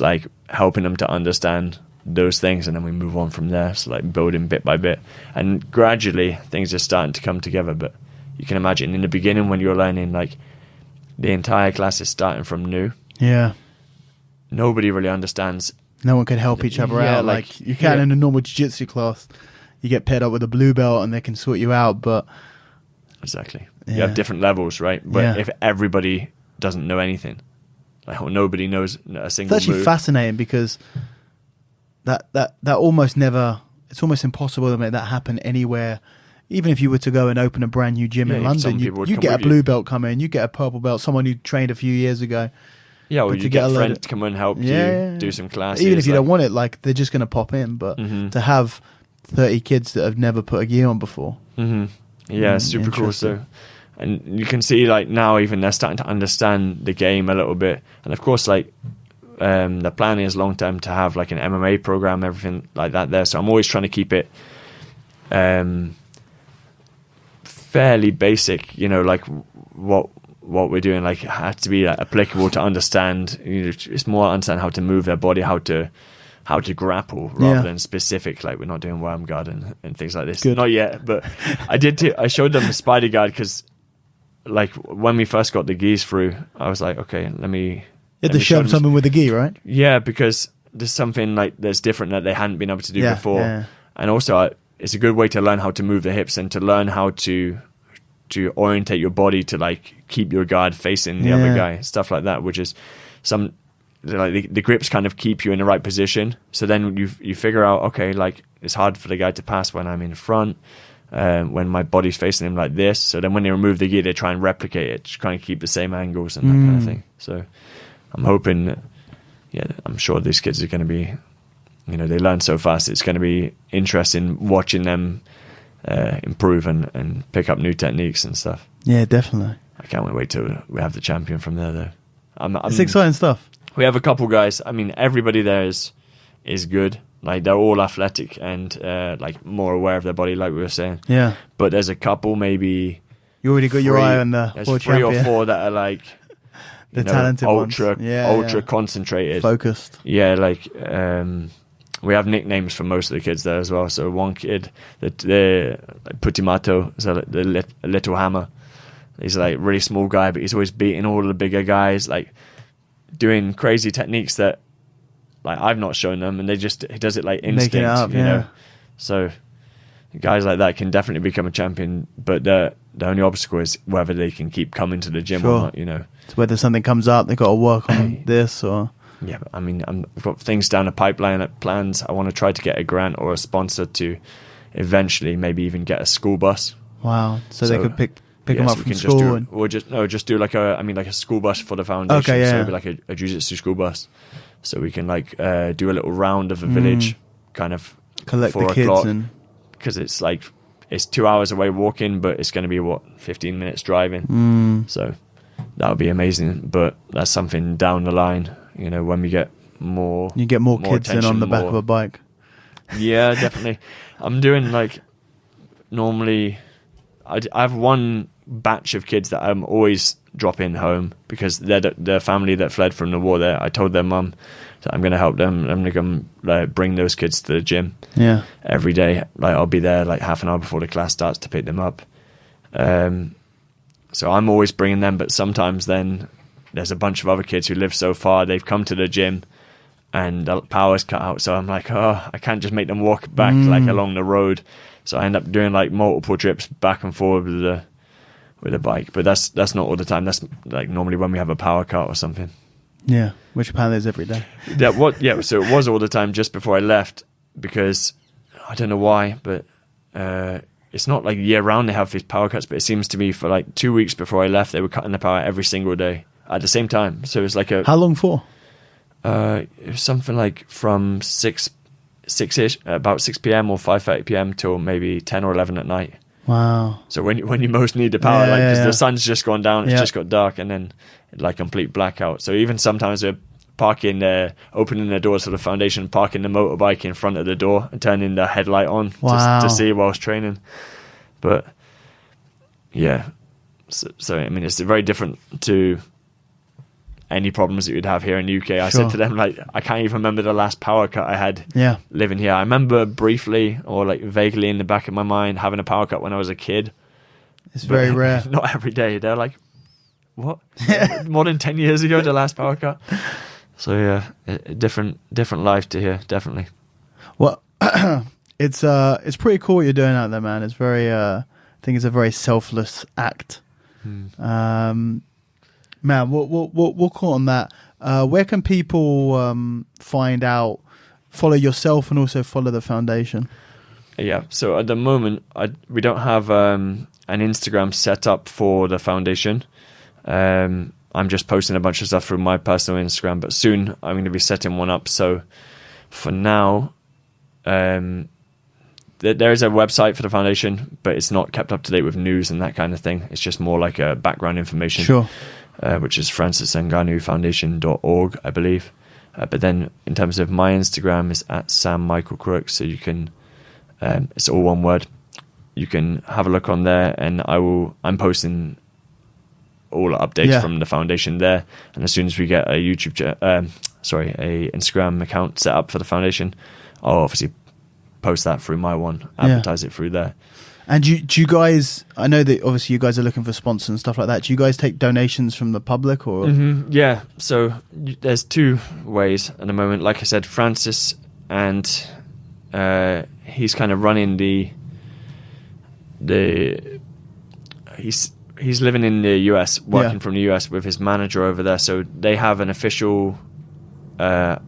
helping them to understand those things, and then we move on from there. So building bit by bit, and gradually things are starting to come together. But you can imagine in the beginning, when you're learning, the entire class is starting from new. Yeah, nobody really understands. No one can help each other out you can in a normal jiu-jitsu class. You get paired up with a blue belt and they can sort you out, but exactly, you have different levels, right? But if everybody doesn't know anything, nobody knows a single it's actually move. Fascinating, because that almost never, it's almost impossible to make that happen anywhere. Even if you were to go and open a brand new gym in London, you get a blue belt come in, you get a purple belt, someone who trained a few years ago. Yeah, or But you to get a a load friend of- to come and help Yeah. you do some classes. Even if you like- don't want it, like they're just going to pop in. But to have 30 kids that have never put a gi on before. Yeah, super cool. Interesting. So, and you can see like now even they're starting to understand the game a little bit. And of course, like the plan is long term to have like an MMA program, everything like that there. So I'm always trying to keep it fairly basic, you know, like what we're doing, like has to be like, applicable to understand. You know, it's more understand how to move their body, how to grapple rather than specific. Like we're not doing worm guard and things like this. Good. Not yet, but I showed them the spider guard because like when we first got the gis through, I was like, okay, let me. You had to show them something with the gi, right? Yeah, because there's something like that's different that they hadn't been able to do before, and also it's a good way to learn how to move the hips and to learn how to orientate your body to like keep your guard facing the other guy, stuff like that, which is some like the grips kind of keep you in the right position. So then you figure out, okay, like it's hard for the guy to pass when I'm in front, when my body's facing him like this. So then when they remove the gi, they try and replicate it, to try and keep the same angles and that kind of thing. So I'm hoping that, I'm sure these kids are going to be, you know, they learn so fast. It's going to be interesting watching them improve and pick up new techniques and stuff. Yeah, definitely. I can't wait till we have the champion from there, though. It's exciting stuff. We have a couple guys. I mean, everybody there is good. Like they're all athletic and like more aware of their body, like we were saying. Yeah. But there's a couple, maybe You already got your eye on the there's world 3 champion. or 4 that are like The talented ones. ultra concentrated, focused. Yeah, like we have nicknames for most of the kids there as well. So one kid, the Putimato, is the little hammer. He's like a really small guy, but he's always beating all the bigger guys, like doing crazy techniques that like I've not shown them, and he does it like instinct, Making it up, you know. So guys like that can definitely become a champion, but the only obstacle is whether they can keep coming to the gym or not, you know. It's whether something comes up, they've got to work on this or... Yeah, but I mean, I've got things down the pipeline, plans. I want to try to get a grant or a sponsor to eventually maybe even get a school bus. Wow, so they could pick them up from school just do like a school bus for the foundation. Okay, yeah. So it'd be like a jiu-jitsu school bus, so we can like do a little round of the village, kind of collect 4 the kids o'clock, and because it's 2 hours away walking, but it's going to be 15 minutes driving. So that would be amazing. But that's something down the line, you know, when we get more. You get more kids in on the back of a bike. Yeah, definitely. I'm doing like normally. I have one batch of kids that I'm always dropping home because they're the family that fled from the war there. I told their mum that I'm going to help them. I'm going to bring those kids to the gym every day. Like I'll be there like half an hour before the class starts to pick them up. So I'm always bringing them, but sometimes then there's a bunch of other kids who live so far. They've come to the gym and the power's cut out. So I'm like, I can't just make them walk back like along the road. So I end up doing like multiple trips back and forward with the bike. But that's not all the time. That's like normally when we have a power cut or something. Yeah, which apparently is every day. So it was all the time just before I left, because I don't know why, but it's not like year round they have these power cuts, but it seems to be for like 2 weeks before I left, they were cutting the power every single day at the same time. So it was like How long for? It was something like from 6-ish, about 6 p.m. or 5:30 p.m. till maybe 10 or 11 at night. Wow. So when you most need the power, because the sun's just gone down, it's just got dark, and then like complete blackout. So even sometimes we're parking there, opening the doors for the foundation, parking the motorbike in front of the door and turning the headlight on to see whilst training. But yeah, so I mean, it's very different to any problems that you'd have here in the UK. I said to them, like, I can't even remember the last power cut I had living here. I remember briefly or like vaguely in the back of my mind having a power cut when I was a kid. It's very rare. Not every day. They're like, what? More than 10 years ago, the last power cut? So yeah, a different life to here, definitely. Well, it's pretty cool what you're doing out there, man. It's very, I think it's a very selfless act. Man, we'll call on that. Where can people follow yourself and also follow the foundation? Yeah, so at the moment, we don't have an Instagram set up for the foundation. I'm just posting a bunch of stuff through my personal Instagram, but soon I'm going to be setting one up. So for now, there is a website for the foundation, but it's not kept up to date with news and that kind of thing. It's just more like a background information, Sure. Which is Francis Ngannou Foundation.org, I believe. But then in terms of my Instagram is at Sam Michael Crook, so you can, it's all one word. You can have a look on there, and I'm posting all the updates from the foundation there. And as soon as we get a a Instagram account set up for the foundation, I'll obviously post that through my one, advertise it through there. And do you guys, I know that obviously you guys are looking for sponsors and stuff like that. Do you guys take donations from the public or? Mm-hmm. Yeah. So there's two ways at the moment. Like I said, Francis, and he's kind of running he's living in the US, working from the US with his manager over there. So they have an official, I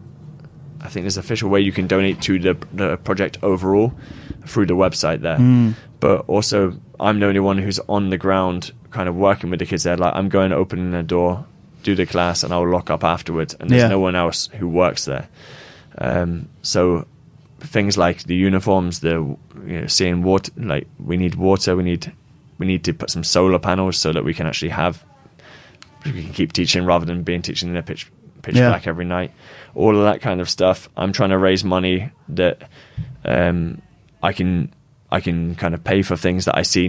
think there's an official way you can donate to the project overall through the website there. But also, I'm the only one who's on the ground kind of working with the kids there. Like, I'm going to open the door, do the class, and I'll lock up afterwards. And there's no one else who works there. So things like the uniforms, seeing water, like we need water, we need to put some solar panels so that we can actually we can keep teaching rather than teaching in a pitch black every night. All of that kind of stuff. I'm trying to raise money that I can kind of pay for things that I see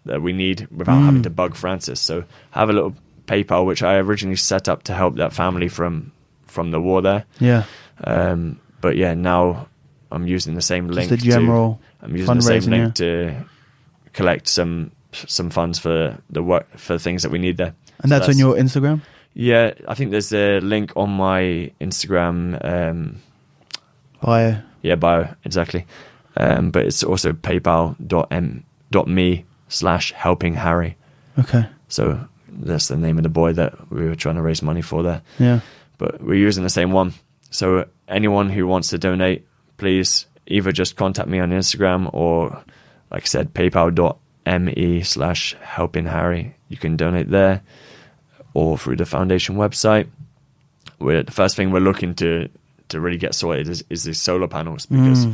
we need without having to bug Francis. So have a little PayPal, which I originally set up to help that family from the war there. Yeah. But yeah, now I'm using the same link. Just the general to collect some funds for the work, for things that we need there. And that's on your Instagram? Yeah, I think there's a link on my Instagram bio. Yeah, bio, exactly. But it's also paypal.me/helpingharry. Okay. So that's the name of the boy that we were trying to raise money for there. Yeah. But we're using the same one. So anyone who wants to donate, please either just contact me on Instagram or, like I said, paypal.me/helpingharry. You can donate there or through the foundation website. The first thing we're looking to really get sorted is the solar panels, because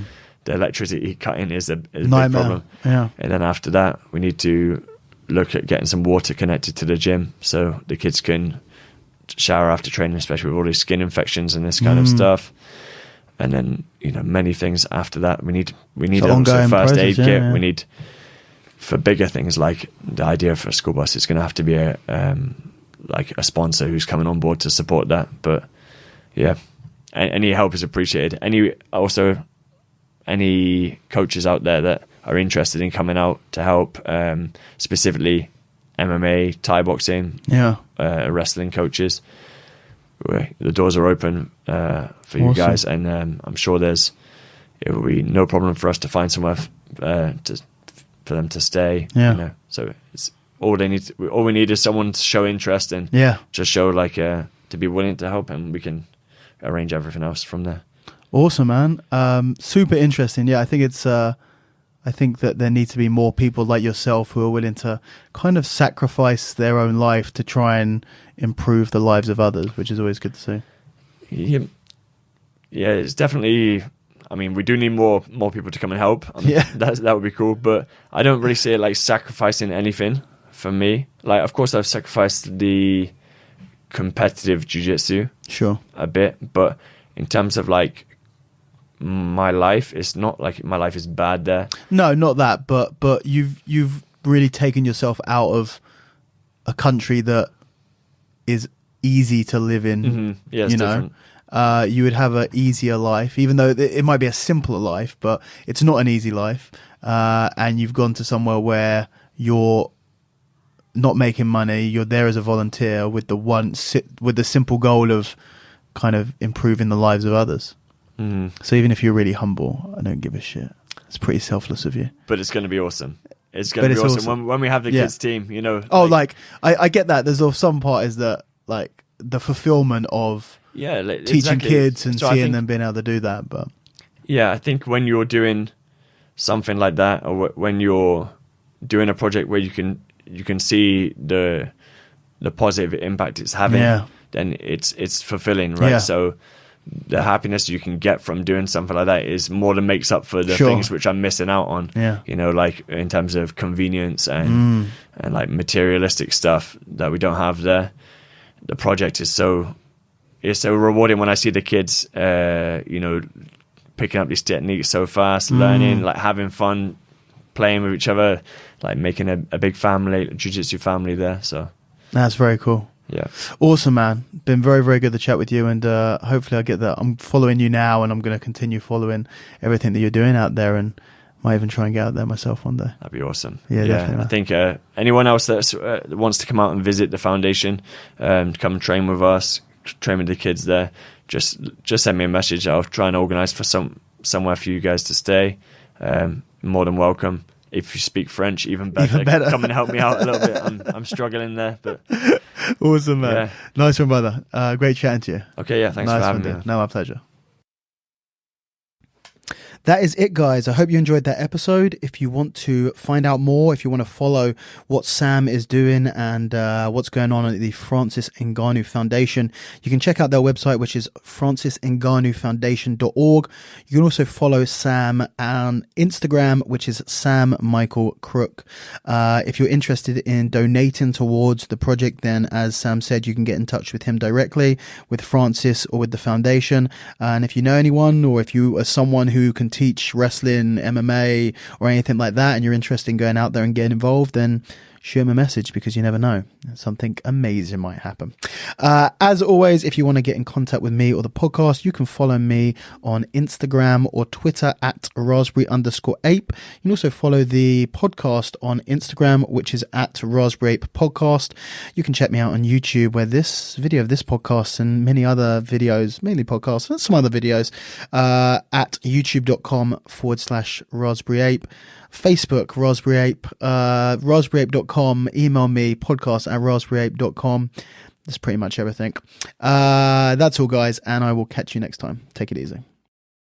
the electricity cutting is a big problem. Yeah. And then after that, we need to look at getting some water connected to the gym so the kids can shower after training, especially with all these skin infections and this kind of stuff. And then, many things after that. We need also first aid kit. Yeah. We need, for bigger things like the idea for a school bus, it's going to have to be a sponsor who's coming on board to support that. But yeah, any help is appreciated. Any coaches out there that are interested in coming out to help, specifically MMA, Thai boxing, wrestling coaches, the doors are open for you guys, and I'm sure it will be no problem for us to find somewhere for them to stay. So it's all we need is someone to show interest and just show to be willing to help, and we can arrange everything else from there. Awesome, man. Super interesting. Yeah, I think I think that there need to be more people like yourself who are willing to kind of sacrifice their own life to try and improve the lives of others, which is always good to see. Yeah, it's definitely. I mean, we do need more people to come and help. That would be cool. But I don't really see it like sacrificing anything for me. Like, of course, I've sacrificed the competitive jiu-jitsu a bit, but in terms of like my life, it's not like my life is bad there. No, not that, but you've really taken yourself out of a country that is easy to live in. Mm-hmm. Yeah, it's different. You would have an easier life, even though it might be a simpler life, but it's not an easy life. And you've gone to somewhere where you're not making money. You're there as a volunteer with the simple goal of kind of improving the lives of others. Mm. So even if you're really humble, I don't give a shit. It's pretty selfless of you. But it's going to be awesome. It's going to be awesome. When we have the kids team, I get that. There's some part is that like the fulfillment of teaching kids and seeing them being able to do that. But I think when you're doing something like that, or when you're doing a project where you can see the the positive impact it's having, then it's fulfilling, right? So the happiness you can get from doing something like that is more than makes up for the things which I'm missing out on. You know, like in terms of convenience and like materialistic stuff that we don't have there. The project is so rewarding when I see the kids, you know, picking up these techniques so fast, learning, like having fun, playing with each other, like making a big family, jiu-jitsu family there. So that's very cool. Yeah. Awesome, man. Been very, very good to chat with you, and hopefully I get that. I'm following you now, and I'm going to continue following everything that you're doing out there, and might even try and get out there myself one day. That'd be awesome. Yeah, definitely. I think anyone else that wants to come out and visit the foundation, come and train with us, train with the kids there, just send me a message. I'll try and organise for somewhere for you guys to stay. More than welcome. If you speak French, even better. Even better. Come and help me out a little bit. I'm struggling there, but awesome, man. Nice one, brother. Great chatting to you. Okay, yeah, thanks for having me. No, my pleasure. That is it, guys. I hope you enjoyed that episode. If you want to find out more, if you want to follow what Sam is doing and what's going on at the Francis Ngannou Foundation, you can check out their website, which is francisngannoufoundation.org. You can also follow Sam on Instagram, which is Sam Michael Crook. If you're interested in donating towards the project, then as Sam said, you can get in touch with him directly, with Francis or with the foundation. And if you know anyone, or if you are someone who can teach wrestling, MMA, or anything like that, and you're interested in going out there and getting involved, then shoot him a message, because you never know, something amazing might happen. As always, if you want to get in contact with me or the podcast, you can follow me on Instagram or Twitter at raspberry_ape. You can also follow the podcast on Instagram, which is at raspberry ape podcast. You can check me out on YouTube, where this video of this podcast and many other videos, mainly podcasts and some other videos, at youtube.com/raspberry ape. Facebook, Raspberry Ape, raspberryape.com, email me, podcast@raspberryape.com. That's pretty much everything. That's all, guys, and I will catch you next time. Take it easy.